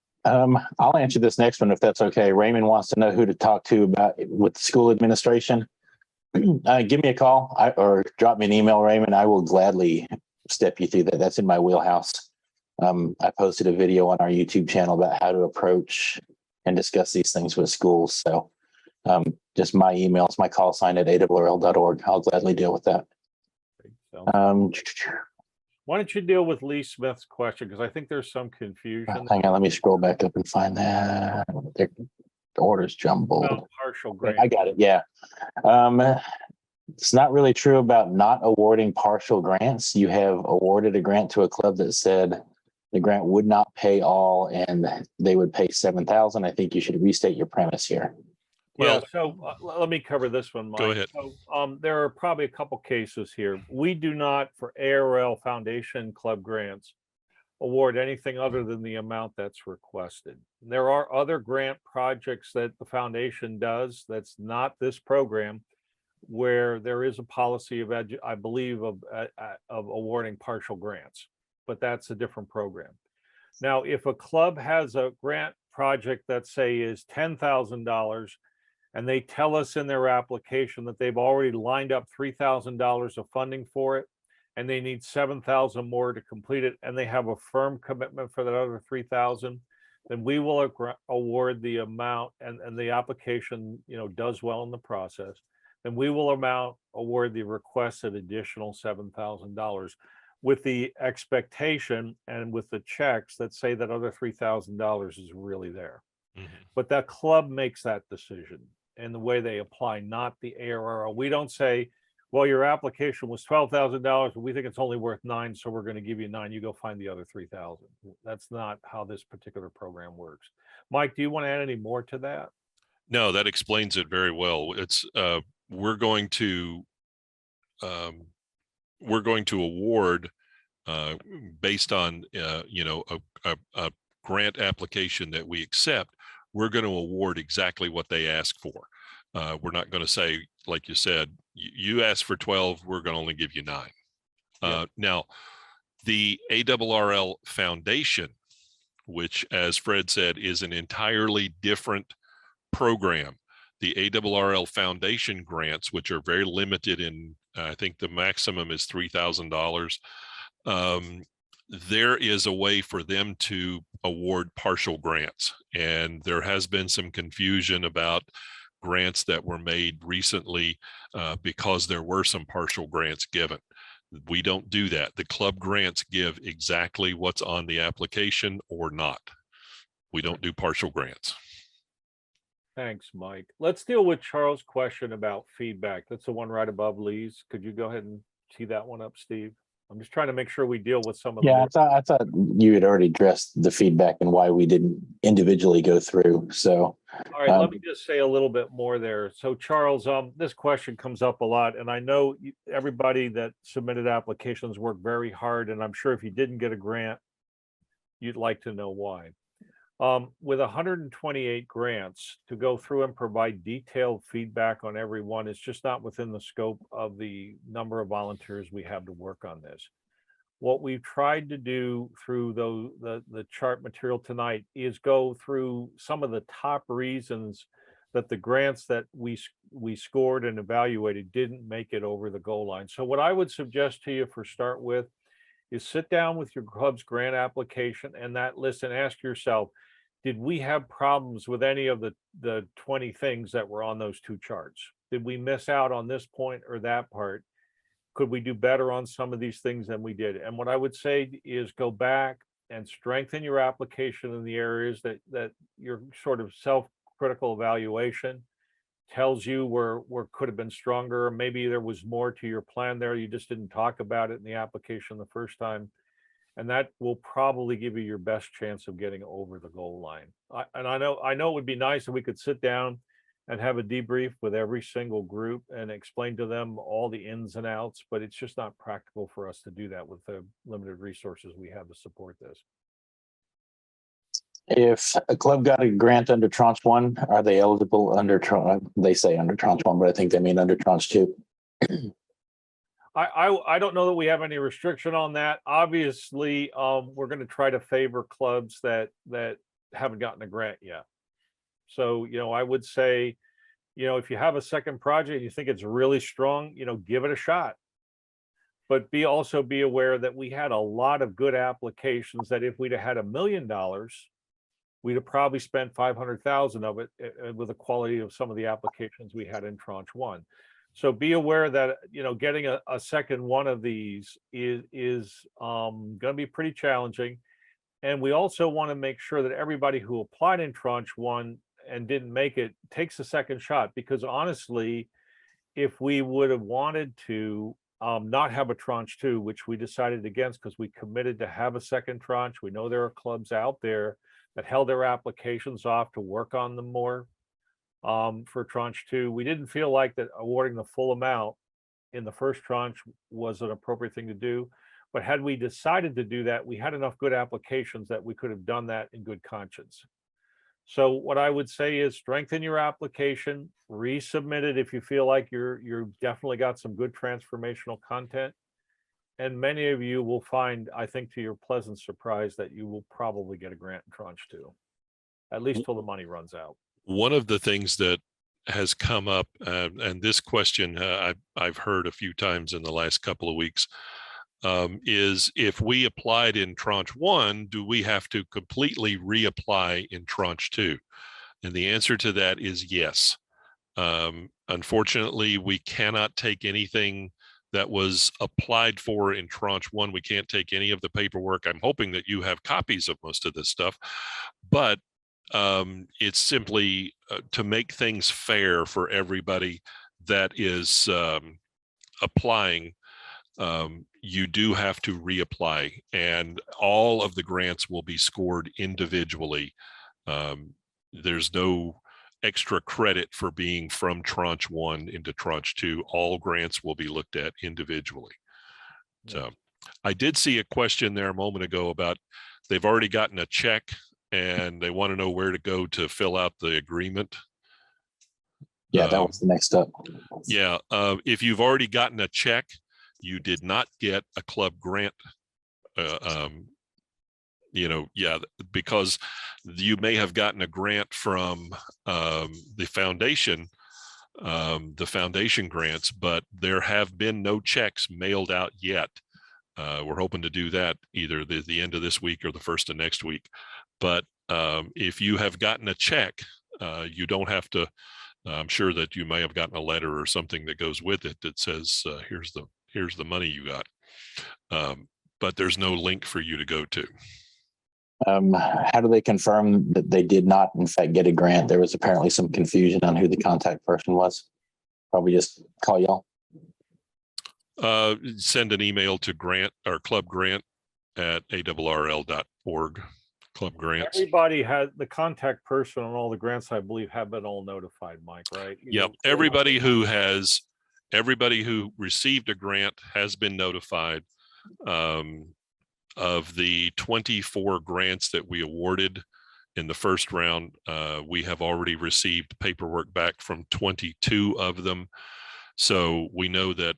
I'll answer this next one if that's okay. Raymond wants to know who to talk to about with school administration. Give me a call or drop me an email, Raymond. I will gladly step you through that. That's in my wheelhouse. I posted a video on our YouTube channel about how to approach and discuss these things with schools. So just my emails, my call sign at ARRL.org. I'll gladly deal with that. Why don't you deal with Lee Smith's question? Because I think there's some confusion. Hang on, let me scroll back up and find that. The order's jumbled. Partial grant. I got it. Yeah. It's not really true about not awarding partial grants. You have awarded a grant to a club that said the grant would not pay all and they would pay $7,000. I think you should restate your premise here. Well, so let me cover this one, Mike. Go ahead. So, there are probably a couple cases here. We do not, for ARRL Foundation Club grants, award anything other than the amount that's requested. There are other grant projects that the foundation does that's not this program, where there is a policy of, I believe, of awarding partial grants, but that's a different program. Now, if a club has a grant project that say is $10,000, and they tell us in their application that they've already lined up $3,000 of funding for it, and they need $7,000 more to complete it, and they have a firm commitment for that other $3,000, then we will award the amount, and the application, does well in the process. then we will award the requested additional $7,000 with the expectation and with the checks that say that other $3,000 is really there. Mhm. But that club makes that decision and the way they apply, not the ARRL. We don't say, well, your application was $12,000, but we think it's only worth $9, so we're going to give you $9. You go find the other $3,000. That's not how this particular program works. Mike, do you want to add any more to that? No, that explains it very well. It's we're going to award based on a grant application that we accept. We're going to award exactly what they ask for. We're not going to say, like you said, you asked for 12, we're going to only give you 9. Now, the ARRL Foundation, which, as Fred said, is an entirely different program. The ARRL Foundation grants, which are very limited in, I think the maximum is $3,000. There is a way for them to award partial grants. And there has been some confusion about grants that were made recently because there were some partial grants given. We don't do that. The club grants give exactly what's on the application or not. We don't do partial grants. Thanks, Mike. Let's deal with Charles' question about feedback. That's the one right above Lee's. Could you go ahead and tee that one up, Steve? I'm just trying to make sure we deal with some of the Yeah, I thought you had already addressed the feedback and why we didn't individually go through. So, all right, let me just say a little bit more there. So Charles, this question comes up a lot, and I know everybody that submitted applications worked very hard, and I'm sure if you didn't get a grant, you'd like to know why. With 128 grants, to go through and provide detailed feedback on every one is just not within the scope of the number of volunteers we have to work on this. What we've tried to do through the chart material tonight is go through some of the top reasons that the grants that we scored and evaluated didn't make it over the goal line. So what I would suggest to you for start with is sit down with your club's grant application and that list and ask yourself, did we have problems with any of the 20 things that were on those two charts? Did we miss out on this point or that part? Could we do better on some of these things than we did? And what I would say is go back and strengthen your application in the areas that your sort of self-critical evaluation tells you where could have been stronger. Maybe there was more to your plan there. You just didn't talk about it in the application the first time. And that will probably give you your best chance of getting over the goal line. I know it would be nice if we could sit down and have a debrief with every single group and explain to them all the ins and outs, but it's just not practical for us to do that with the limited resources we have to support this. If a club got a grant under Tranche 1, are they eligible under Tranche? They say under Tranche 1, but I think they mean under Tranche 2. I don't know that we have any restriction on that. Obviously, we're going to try to favor clubs that haven't gotten a grant yet. So, I would say, if you have a second project and you think it's really strong, give it a shot. But also be aware that we had a lot of good applications that if we'd have had $1 million, we'd have probably spent 500,000 of it with the quality of some of the applications we had in Tranche 1. So be aware that, getting a second one of these is going to be pretty challenging. And we also want to make sure that everybody who applied in Tranche 1 and didn't make it takes a second shot, because honestly, if we would have wanted to not have a Tranche 2, which we decided against because we committed to have a second tranche, we know there are clubs out there that held their applications off to work on them more. For Tranche 2, we didn't feel like that awarding the full amount in the first tranche was an appropriate thing to do. But had we decided to do that, we had enough good applications that we could have done that in good conscience. So what I would say is strengthen your application, resubmit it if you feel like you've definitely got some good transformational content. And many of you will find, I think to your pleasant surprise, that you will probably get a grant in Tranche 2, at least till the money runs out. One of the things that has come up, and this question I've heard a few times in the last couple of weeks, is if we applied in Tranche 1, do we have to completely reapply in Tranche 2? And the answer to that is yes. Unfortunately, we cannot take anything that was applied for in tranche one. We can't take any of the paperwork. I'm hoping that you have copies of most of this stuff, but it's simply to make things fair for everybody that is applying. You do have to reapply, and all of the grants will be scored individually. There's no extra credit for being from tranche one into tranche two. All grants will be looked at individually. So I did see a question there a moment ago about they've already gotten a check and they want to know where to go to fill out the agreement. Yeah, that was the next step. Yeah, if you've already gotten a check, you did not get a club grant. Because you may have gotten a grant from the foundation grants, but there have been no checks mailed out yet. We're hoping to do that either the end of this week or the first of next week. But if you have gotten a check, you don't have to. I'm sure that you may have gotten a letter or something that goes with it that says, here's the money you got. But there's no link for you to go to. How do they confirm that they did not, in fact, get a grant? There was apparently some confusion on who the contact person was. Probably just call y'all. Send an email to grant or club grant at ARRL.org. Club grants. Everybody had the contact person on all the grants, I believe, have been all notified, Mike, right? Yep. Everybody who received a grant has been notified. Of the 24 grants that we awarded in the first round, we have already received paperwork back from 22 of them. So we know that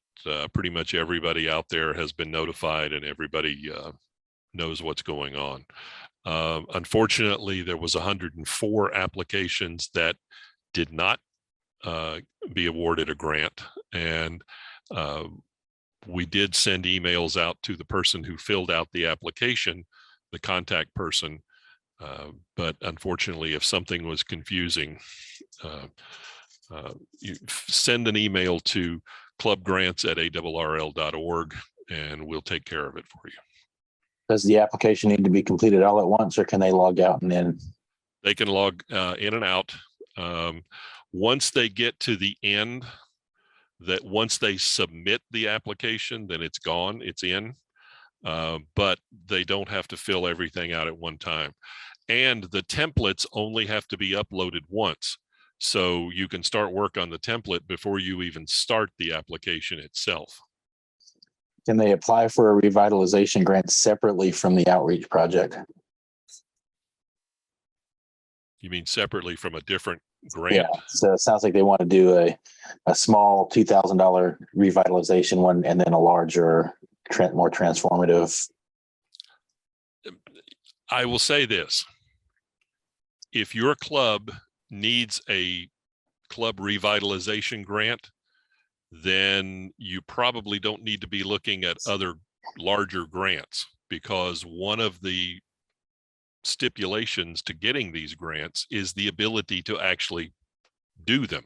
pretty much everybody out there has been notified and everybody knows what's going on. Unfortunately, there was 104 applications that did not be awarded a grant, and we did send emails out to the person who filled out the application, the contact person. But unfortunately, if something was confusing, you send an email to clubgrants@ARRL.org and we'll take care of it for you. Does the application need to be completed all at once, or can they log out and then? They can log in and out. Once they get to the end, that once they submit the application, then it's gone, it's in, but they don't have to fill everything out at one time. And the templates only have to be uploaded once. So you can start work on the template before you even start the application itself. Can they apply for a revitalization grant separately from the outreach project? You mean separately from a different grant? Yeah, so it sounds like they want to do a small $2,000 revitalization one and then a larger, more transformative. I will say this. If your club needs a club revitalization grant, then you probably don't need to be looking at other larger grants, because one of the stipulations to getting these grants is the ability to actually do them.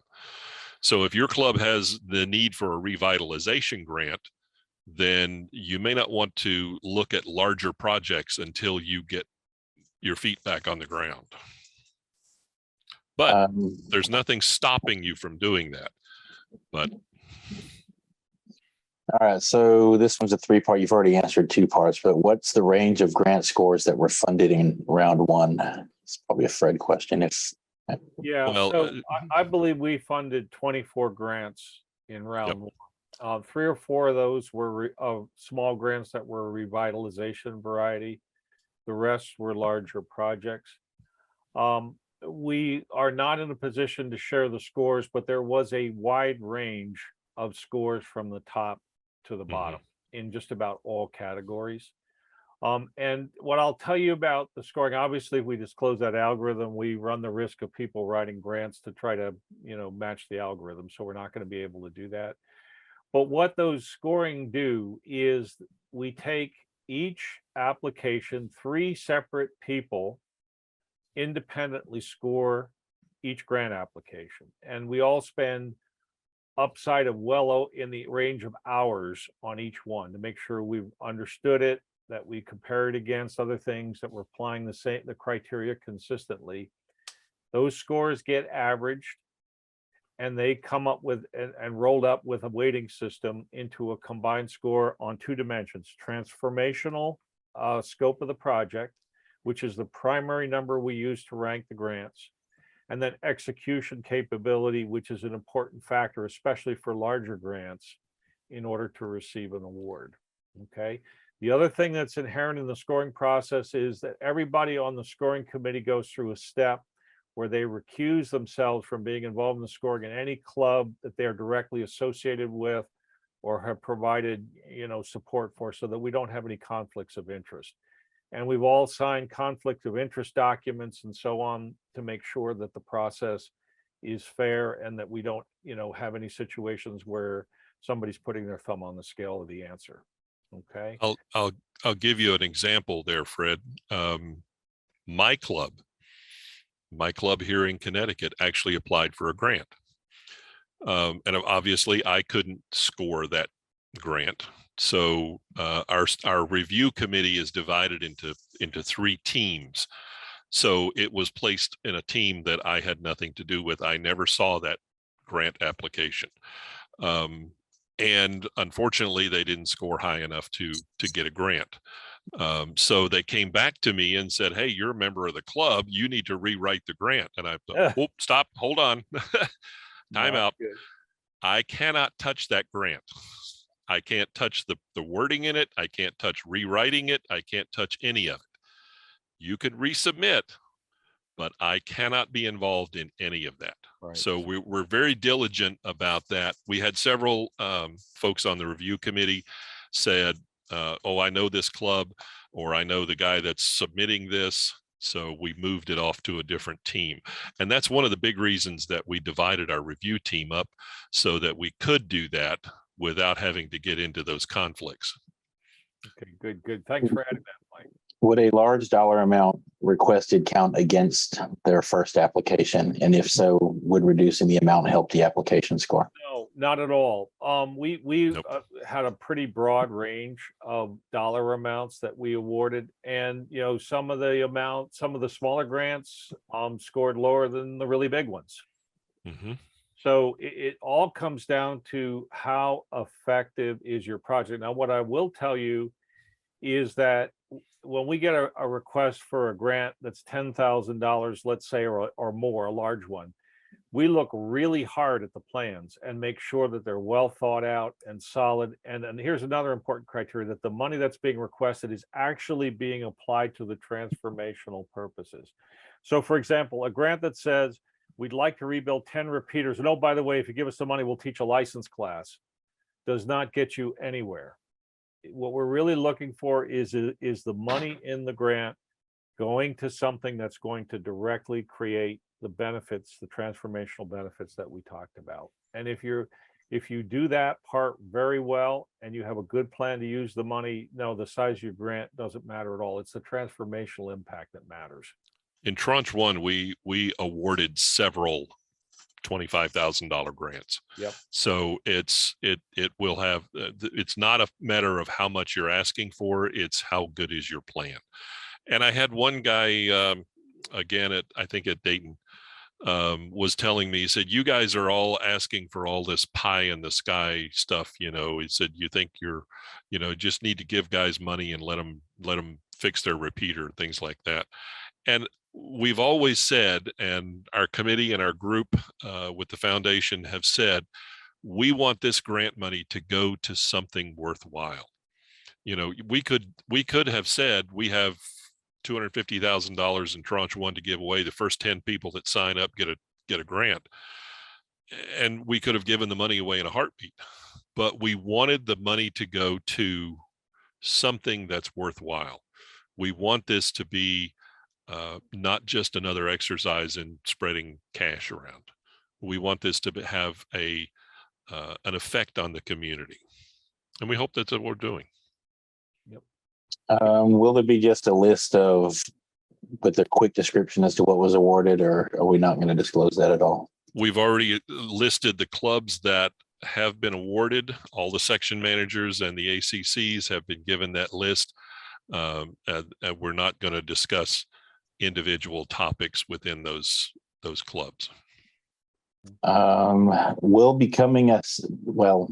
So if your club has the need for a revitalization grant, then you may not want to look at larger projects until you get your feet back on the ground. But there's nothing stopping you from doing that. But all right, so this one's a three-part. You've already answered two parts, but what's the range of grant scores that were funded in round one? It's probably a Fred question. Yeah, well, so I believe we funded 24 grants in round one. 3 or 4 of those were small grants that were revitalization variety. The rest were larger projects. We are not in a position to share the scores, but there was a wide range of scores from the top to the bottom in just about all categories. And what I'll tell you about the scoring, obviously, if we disclose that algorithm, we run the risk of people writing grants to try to, match the algorithm. So we're not going to be able to do that. But what those scoring do is we take each application, 3 separate people independently score each grant application. And we all spend upside of well in the range of hours on each one to make sure we've understood it, that we compare it against other things, that we're applying the criteria consistently. Those scores get averaged and they come up with and rolled up with a weighting system into a combined score on 2 dimensions: transformational scope of the project, which is the primary number we use to rank the grants, and then execution capability, which is an important factor, especially for larger grants, in order to receive an award. Okay. The other thing that's inherent in the scoring process is that everybody on the scoring committee goes through a step where they recuse themselves from being involved in the scoring in any club that they're directly associated with or have provided, support for, so that we don't have any conflicts of interest. And we've all signed conflict of interest documents and so on to make sure that the process is fair and that we don't, have any situations where somebody's putting their thumb on the scale of the answer. Okay. I'll give you an example there, Fred. My club here in Connecticut actually applied for a grant. And obviously I couldn't score that grant. So our review committee is divided into 3 teams. So it was placed in a team that I had nothing to do with. I never saw that grant application. And unfortunately, they didn't score high enough to get a grant. So they came back to me and said, "Hey, you're a member of the club. You need to rewrite the grant." And I thought, "Oh, stop, hold on, time out. I cannot touch that grant. I can't touch the wording in it. I can't touch rewriting it. I can't touch any of it. You could resubmit, but I cannot be involved in any of that." Right. So we're very diligent about that. We had several folks on the review committee said, "Oh, I know this club," or "I know the guy that's submitting this." So we moved it off to a different team. And that's one of the big reasons that we divided our review team up, so that we could do that without having to get into those conflicts. Okay, good. Thanks for adding that, Mike. Would a large dollar amount requested count against their first application? And if so, would reducing the amount help the application score? No, not at all. We Nope. had a pretty broad range of dollar amounts that we awarded, and some of the smaller grants scored lower than the really big ones. Mm-hmm. So it all comes down to how effective is your project. Now, what I will tell you is that when we get a request for a grant that's $10,000, let's say, or more, a large one, we look really hard at the plans and make sure that they're well thought out and solid. And here's another important criteria: that the money that's being requested is actually being applied to the transformational purposes. So, for example, a grant that says, "We'd like to rebuild 10 repeaters. And oh, by the way, if you give us the money, we'll teach a license class," does not get you anywhere. What we're really looking for is the money in the grant going to something that's going to directly create the benefits, the transformational benefits that we talked about. And if you do that part very well and you have a good plan to use the money, no, the size of your grant doesn't matter at all. It's the transformational impact that matters. In Tranche 1, we awarded several $25,000 grants. Yep. So it will have, it's not a matter of how much you're asking for, it's how good is your plan. And I had one guy, again, I think at Dayton, was telling me, he said, "You guys are all asking for all this pie in the sky stuff." He said, "You think you're, just need to give guys money and let them fix their repeater," things like that. And we've always said, and our committee and our group with the foundation have said, we want this grant money to go to something worthwhile. We could have said we have $250,000 in Tranche 1 to give away. The first 10 people that sign up get a grant, and we could have given the money away in a heartbeat. But we wanted the money to go to something that's worthwhile. We want this to be not just another exercise in spreading cash around. We want this to have an effect on the community, and we hope that's what we're doing. Yep. Will there be just a list with a quick description as to what was awarded, or are we not going to disclose that at all? We've already listed the clubs that have been awarded. All the section managers and the ACCs have been given that list. And we're not going to discuss individual topics within those clubs. Will becoming well,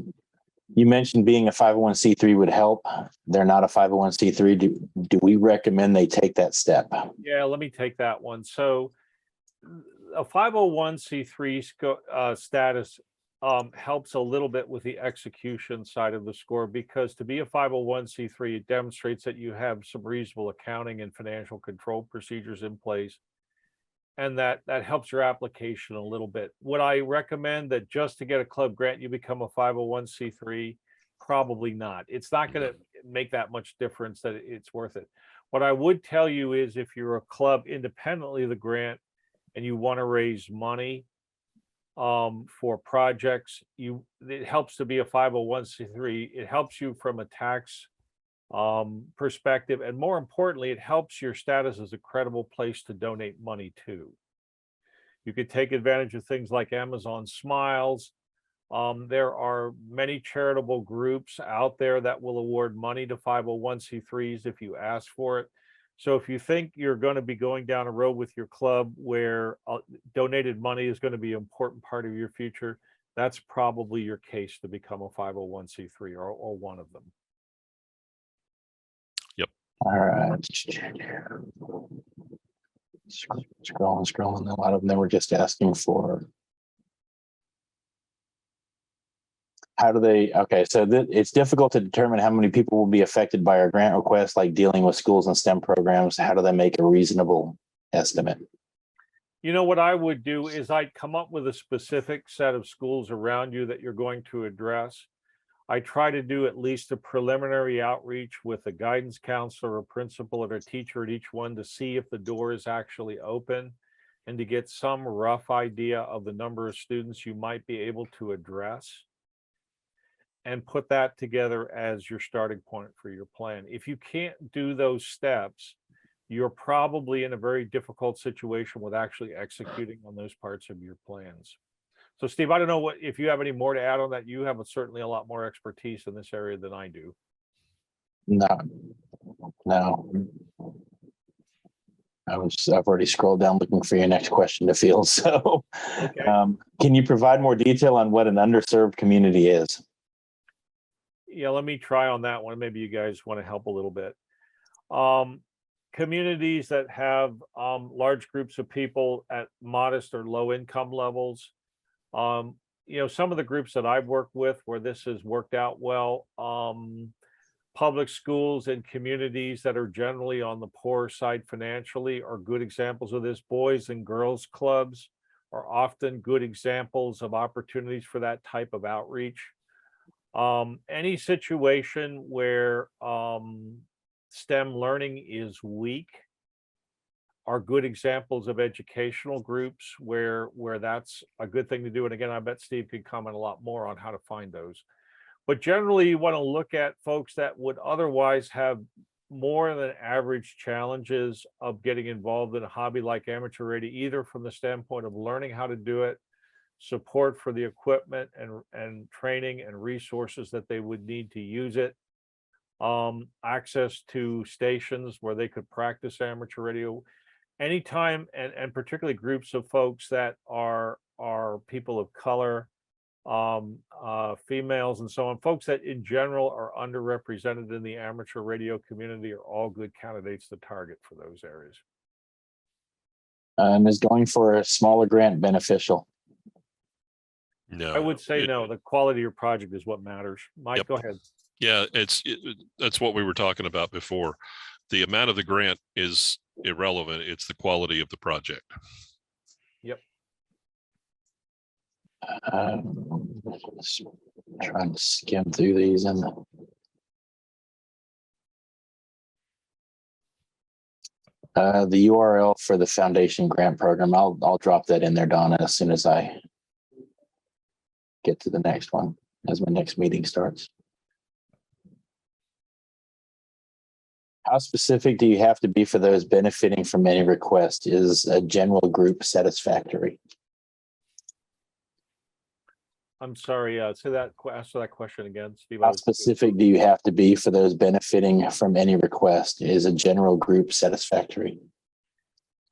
you mentioned being a 501c3 would help. They're not a 501c3. Do we recommend they take that step? Yeah, let me take that one. So a 501c3 status helps a little bit with the execution side of the score, because to be a 501c3, it demonstrates that you have some reasonable accounting and financial control procedures in place. And that helps your application a little bit. Would I recommend that just to get a club grant, you become a 501c3? Probably not. It's not going to make that much difference that it's worth it. What I would tell you is, if you're a club independently of the grant and you want to raise money for projects, it helps to be a 501c3. It helps you from a tax perspective, and more importantly, it helps your status as a credible place to donate money to. You could take advantage of things like Amazon Smiles. There are many charitable groups out there that will award money to 501c3s if you ask for it. So if you think you're going to be going down a road with your club where donated money is going to be an important part of your future, that's probably your case to become a 501c3 or one of them. All right. Scrolling. A lot of them were just asking for. How do they? Okay, so it's difficult to determine how many people will be affected by our grant request, like dealing with schools and STEM programs. How do they make a reasonable estimate? You know, what I would do is I'd come up with a specific set of schools around you that you're going to address. I try to do at least a preliminary outreach with a guidance counselor, a principal, and a teacher at each one to see if the door is actually open, and to get some rough idea of the number of students you might be able to address, and put that together as your starting point for your plan. If you can't do those steps, you're probably in a very difficult situation with actually executing on those parts of your plans. So Steve, I don't know if you have any more to add on that. You have certainly a lot more expertise in this area than I do. No. I've already scrolled down looking for your next question to field. So Okay. Can you provide more detail on what an underserved community is? Yeah, let me try on that one. Maybe you guys want to help a little bit. Communities that have large groups of people at modest or low income levels. You know, some of the groups that I've worked with where this has worked out well, public schools and communities that are generally on the poor side financially are good examples of this. Boys and girls clubs are often good examples of opportunities for that type of outreach. Any situation where STEM learning is weak are good examples of educational groups where that's a good thing to do. And again, I bet Steve could comment a lot more on how to find those. But generally, you want to look at folks that would otherwise have more than average challenges of getting involved in a hobby like amateur radio, either from the standpoint of learning how to do it, support for the equipment and training and resources that they would need to use it, access to stations where they could practice amateur radio anytime, and particularly groups of folks that are people of color, females and so on, folks that in general are underrepresented in the amateur radio community are all good candidates to target for those areas. Is going for a smaller grant beneficial? No, I would say no. The quality of your project is what matters. Mike, Yep. Go ahead. Yeah, that's what we were talking about before. The amount of the grant is irrelevant. It's the quality of the project. Yep. Trying to skim through these and the URL for the foundation grant program. I'll drop that in there, Donna, as soon as I get to the next one, as my next meeting starts. How specific do you have to be for those benefiting from any request? Is a general group satisfactory? I'm sorry, say that, answer that question again, Steve. How specific do you have to be for those benefiting from any request? Is a general group satisfactory?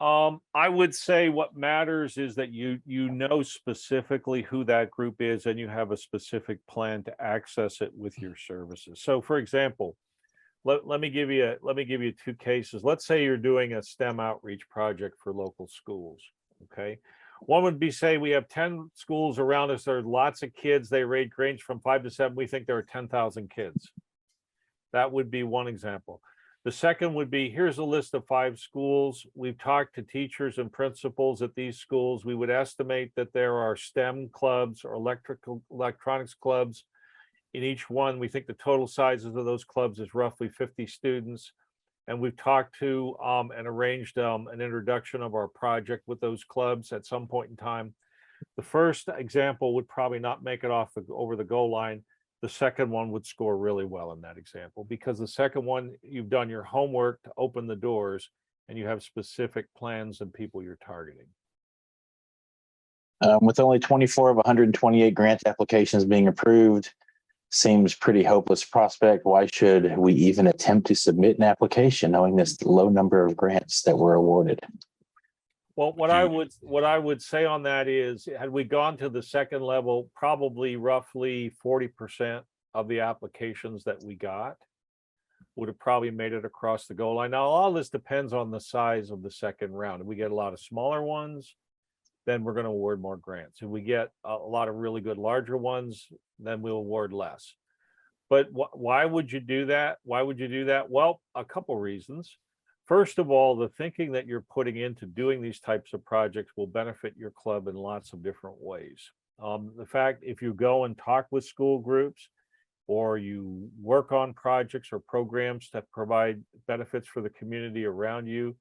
I would say what matters is that you know specifically who that group is and you have a specific plan to access it with your services. So for example, let me give you two cases. Let's say you're doing a STEM outreach project for local schools. Okay. One would be, say we have 10 schools around us. There are lots of kids. They range from 5 to 7. We think there are 10,000 kids. That would be one example. The second would be, here's a list of 5 schools. We've talked to teachers and principals at these schools. We would estimate that there are STEM clubs or electronics clubs in each one. We think the total sizes of those clubs is roughly 50 students. And we've talked to and arranged an introduction of our project with those clubs at some point in time. The first example would probably not make it over the goal line. The second one would score really well in that example, because the second one, you've done your homework to open the doors and you have specific plans and people you're targeting. With only 24 of 128 grant applications being approved, seems pretty hopeless prospect. Why should we even attempt to submit an application knowing this low number of grants that were awarded? Well, what I would say on that is, had we gone to the second level, probably roughly 40% of the applications that we got would have probably made it across the goal line. Now, all this depends on the size of the second round. If we get a lot of smaller ones, then we're going to award more grants. If we get a lot of really good larger ones, then we'll award less. But why would you do that? Why would you do that? Well, a couple reasons. First of all, the thinking that you're putting into doing these types of projects will benefit your club in lots of different ways. The fact, if you go and talk with school groups, or you work on projects or programs that provide benefits for the community around you,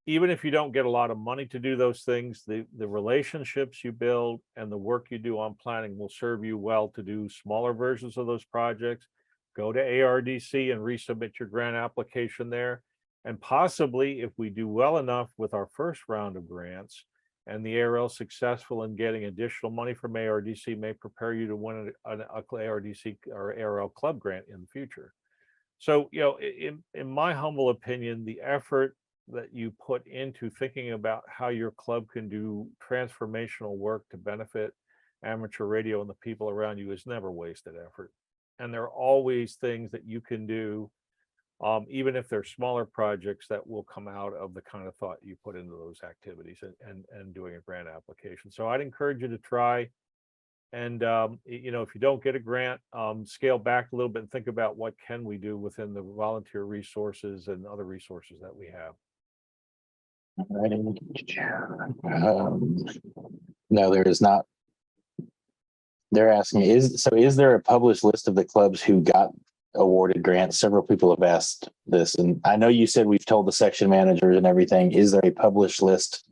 even if you don't get a lot of money to do those things, the relationships you build and the work you do on planning will serve you well to do smaller versions of those projects. Go to ARDC and resubmit your grant application there. And possibly, if we do well enough with our first round of grants and the ARRL successful in getting additional money from ARDC, may prepare you to win an ARDC or ARRL club grant in the future. So, you know, in my humble opinion, the effort that you put into thinking about how your club can do transformational work to benefit amateur radio and the people around you is never wasted effort. And there are always things that you can do, even if they're smaller projects, that will come out of the kind of thought you put into those activities and doing a grant application. So I'd encourage you to try. And, you know, if you don't get a grant, scale back a little bit and think about what can we do within the volunteer resources and other resources that we have. No, there is not. They're asking, is there a published list of the clubs who got awarded grants? Several people have asked this, and I know you said we've told the section managers and everything. Is there a published list,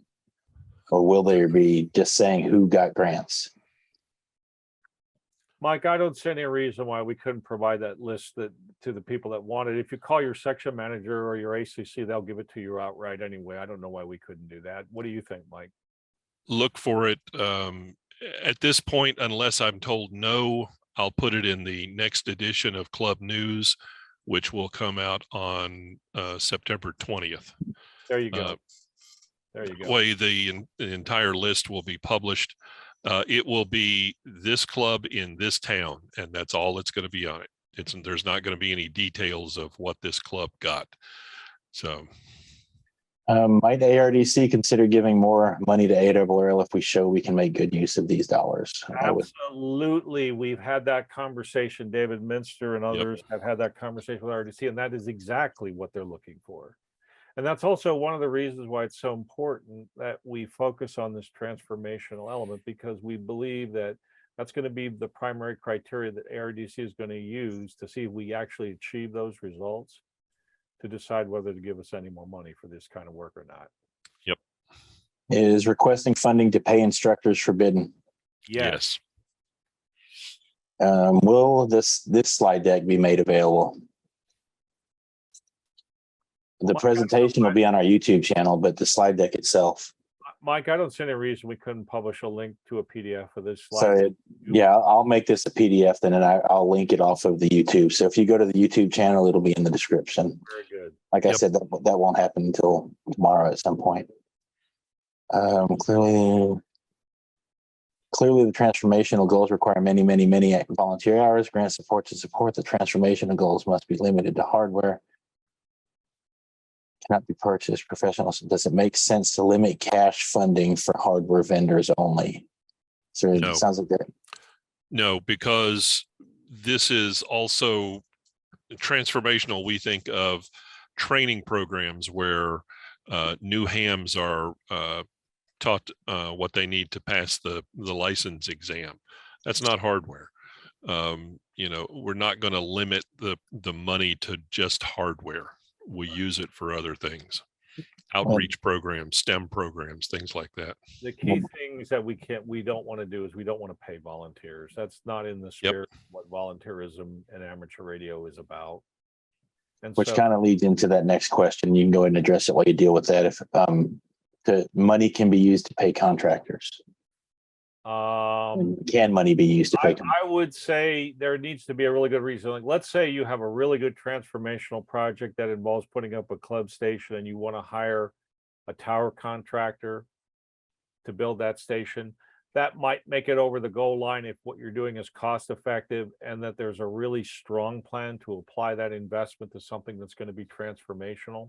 or will there be just saying who got grants? Mike, I don't see any reason why we couldn't provide that list to the people that want it. If you call your section manager or your ACC, they'll give it to you outright anyway. I don't know why we couldn't do that. What do you think, Mike? Look for it. At this point, unless I'm told no, I'll put it in the next edition of Club News, which will come out on September 20th. There you go. There you go. Way the entire list will be published. It will be this club in this town, and that's all that's going to be on it. There's not going to be any details of what this club got. So might ARDC consider giving more money to ARRL if we show we can make good use of these dollars? Absolutely. We've had that conversation. David Minster and others have had that conversation with RDC, and that is exactly what they're looking for. And that's also one of the reasons why it's so important that we focus on this transformational element, because we believe that that's going to be the primary criteria that ARDC is going to use to see if we actually achieve those results, to decide whether to give us any more money for this kind of work or not. Yep. Is requesting funding to pay instructors forbidden? Yes. Will this slide deck be made available? The presentation will be on our YouTube channel, but the slide deck itself. Mike, I don't see any reason we couldn't publish a link to a PDF of this So slide. yeah, I'll make this a PDF then, and I'll link it off of the YouTube. So if you go to the YouTube channel, it'll be in the description. Very good. Like I Yep. said, that won't happen until tomorrow at some point. Clearly, the transformational goals require many, many, many volunteer hours. Grant support to support the transformational goals must be limited to hardware. Cannot be purchased. Professionals. Does it make sense to limit cash funding for hardware vendors only? So No. it sounds like that. No, because this is also transformational. We think of training programs where new hams are taught what they need to pass the license exam. That's not hardware. We're not going to limit the money to just hardware. We use it for other things, outreach programs, STEM programs, things like that. The key things that we don't want to do is we don't want to pay volunteers. That's not in the spirit of what volunteerism and amateur radio is about. And Which so, kind of leads into that next question. You can go ahead and address it while you deal with that. If the money can be used to pay contractors, can money be used to pay? I would say there needs to be a really good reason. Like, let's say you have a really good transformational project that involves putting up a club station and you want to hire a tower contractor to build that station. That might make it over the goal line if what you're doing is cost effective and that there's a really strong plan to apply that investment to something that's going to be transformational.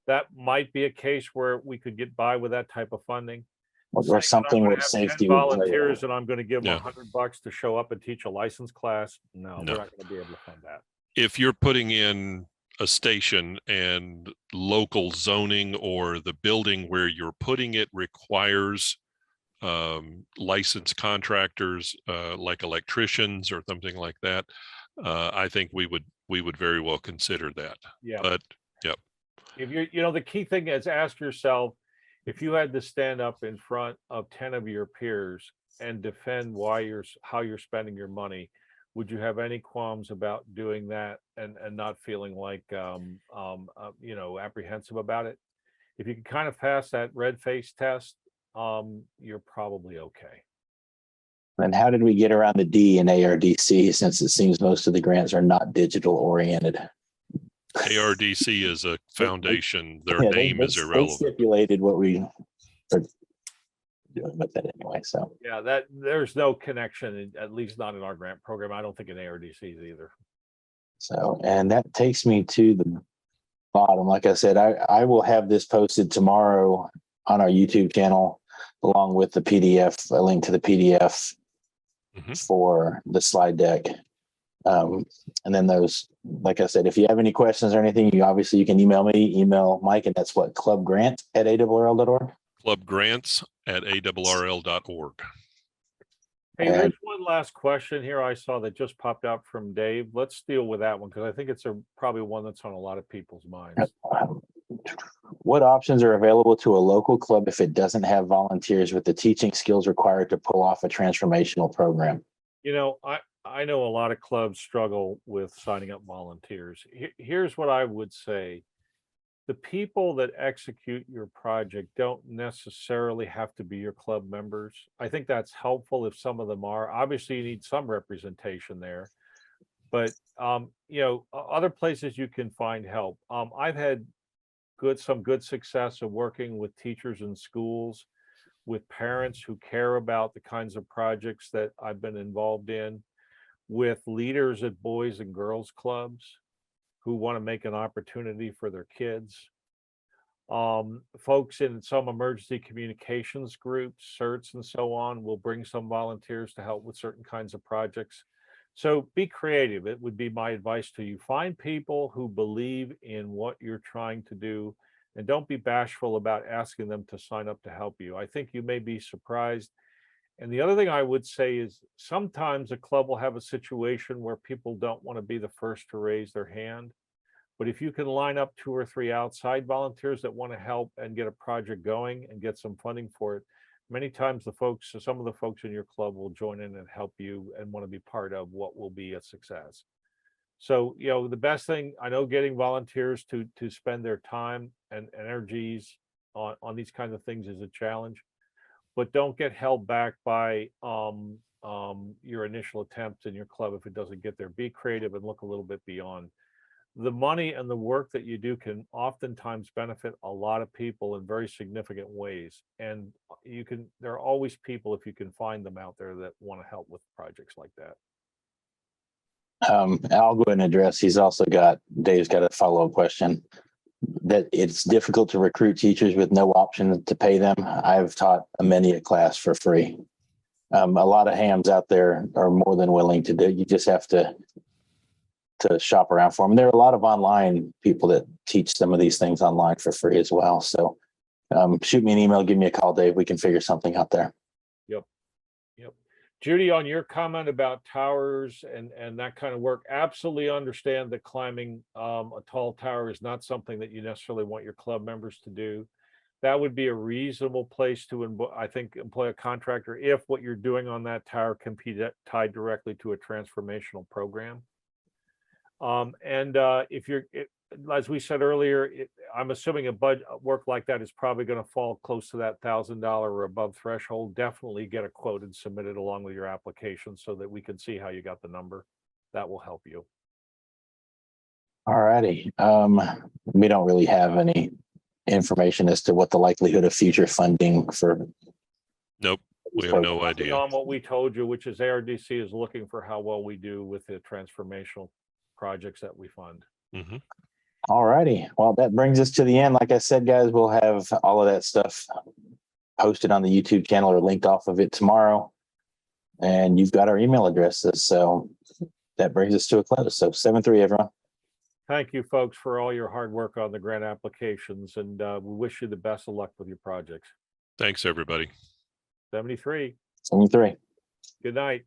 That might be a case where we could get by with that type of funding. Or something where safety would play. Volunteers and I'm going to give them Yeah. $100 to show up and teach a license class. No, No. we're not going to be able to fund that. If you're putting in a station and local zoning or the building where you're putting it requires licensed contractors like electricians or something like that, I think we would very well consider that. Yeah. But If you're, the key thing is ask yourself, if you had to stand up in front of 10 of your peers and defend how you're spending your money, would you have any qualms about doing that and not feeling like apprehensive about it? If you can kind of pass that red face test, you're probably okay. And how did we get around the D in ARDC, since it seems most of the grants are not digital oriented? ARDC is a foundation. Their Yeah, name is they irrelevant. stipulated what we are doing with it anyway. So Yeah, that there's no connection, at least not in our grant program. I don't think in ARDC's either. So, and that takes me to the bottom. Like I said, I will have this posted tomorrow on our YouTube channel, along with the PDF, a link to the PDF for the slide deck. And then those, like I said, if you have any questions or anything, you can email Mike, and that's what, clubgrant@ARRL.org. Clubgrants@ARRL.org. Hey, there's one last question here I saw that just popped out from Dave. Let's deal with that one because I think it's probably one that's on a lot of people's minds. What options are available to a local club if it doesn't have volunteers with the teaching skills required to pull off a transformational program? I know a lot of clubs struggle with signing up volunteers. Here's what I would say. The people that execute your project don't necessarily have to be your club members. I think that's helpful if some of them are. Obviously, you need some representation there. But, other places you can find help. I've had some good success of working with teachers in schools, with parents who care about the kinds of projects that I've been involved in, with leaders at boys and girls clubs who want to make an opportunity for their kids. Folks in some emergency communications groups, CERTs and so on, will bring some volunteers to help with certain kinds of projects. So be creative. It would be my advice to you. Find people who believe in what you're trying to do, and don't be bashful about asking them to sign up to help you. I think you may be surprised. And the other thing I would say is sometimes a club will have a situation where people don't want to be the first to raise their hand. But if you can line up 2 or 3 outside volunteers that want to help and get a project going and get some funding for it, many times some of the folks in your club will join in and help you and want to be part of what will be a success. So, the best thing, I know, getting volunteers to spend their time and energies on these kinds of things is a challenge. But don't get held back by your initial attempts in your club if it doesn't get there. Be creative and look a little bit beyond. The money and the work that you do can oftentimes benefit a lot of people in very significant ways. And there are always people, if you can find them out there, that want to help with projects like that. I'll go ahead and address. Dave's got a follow-up question. That it's difficult to recruit teachers with no option to pay them. I've taught many a class for free. A lot of hams out there are more than willing to do. You just have to shop around for them. There are a lot of online people that teach some of these things online for free as well. So shoot me an email, give me a call, Dave. We can figure something out there. Yep. Judy, on your comment about towers and that kind of work, absolutely understand that climbing a tall tower is not something that you necessarily want your club members to do. That would be a reasonable place to, employ a contractor if what you're doing on that tower can be tied directly to a transformational program. If you're, as we said earlier, I'm assuming a budget work like that is probably going to fall close to that $1,000 or above threshold. Definitely get a quote and submit it along with your application so that we can see how you got the number. That will help you. All righty. We don't really have any information as to what the likelihood of future funding for. Nope. We have no idea. On what we told you, which is ARDC is looking for how well we do with the transformational projects that we fund. Mm-hmm. All righty. Well, that brings us to the end. Like I said, guys, we'll have all of that stuff posted on the YouTube channel or linked off of it tomorrow. And you've got our email addresses. So that brings us to a close. So 7-3, everyone. Thank you, folks, for all your hard work on the grant applications. And we wish you the best of luck with your projects. Thanks, everybody. 73. 7-3. Good night.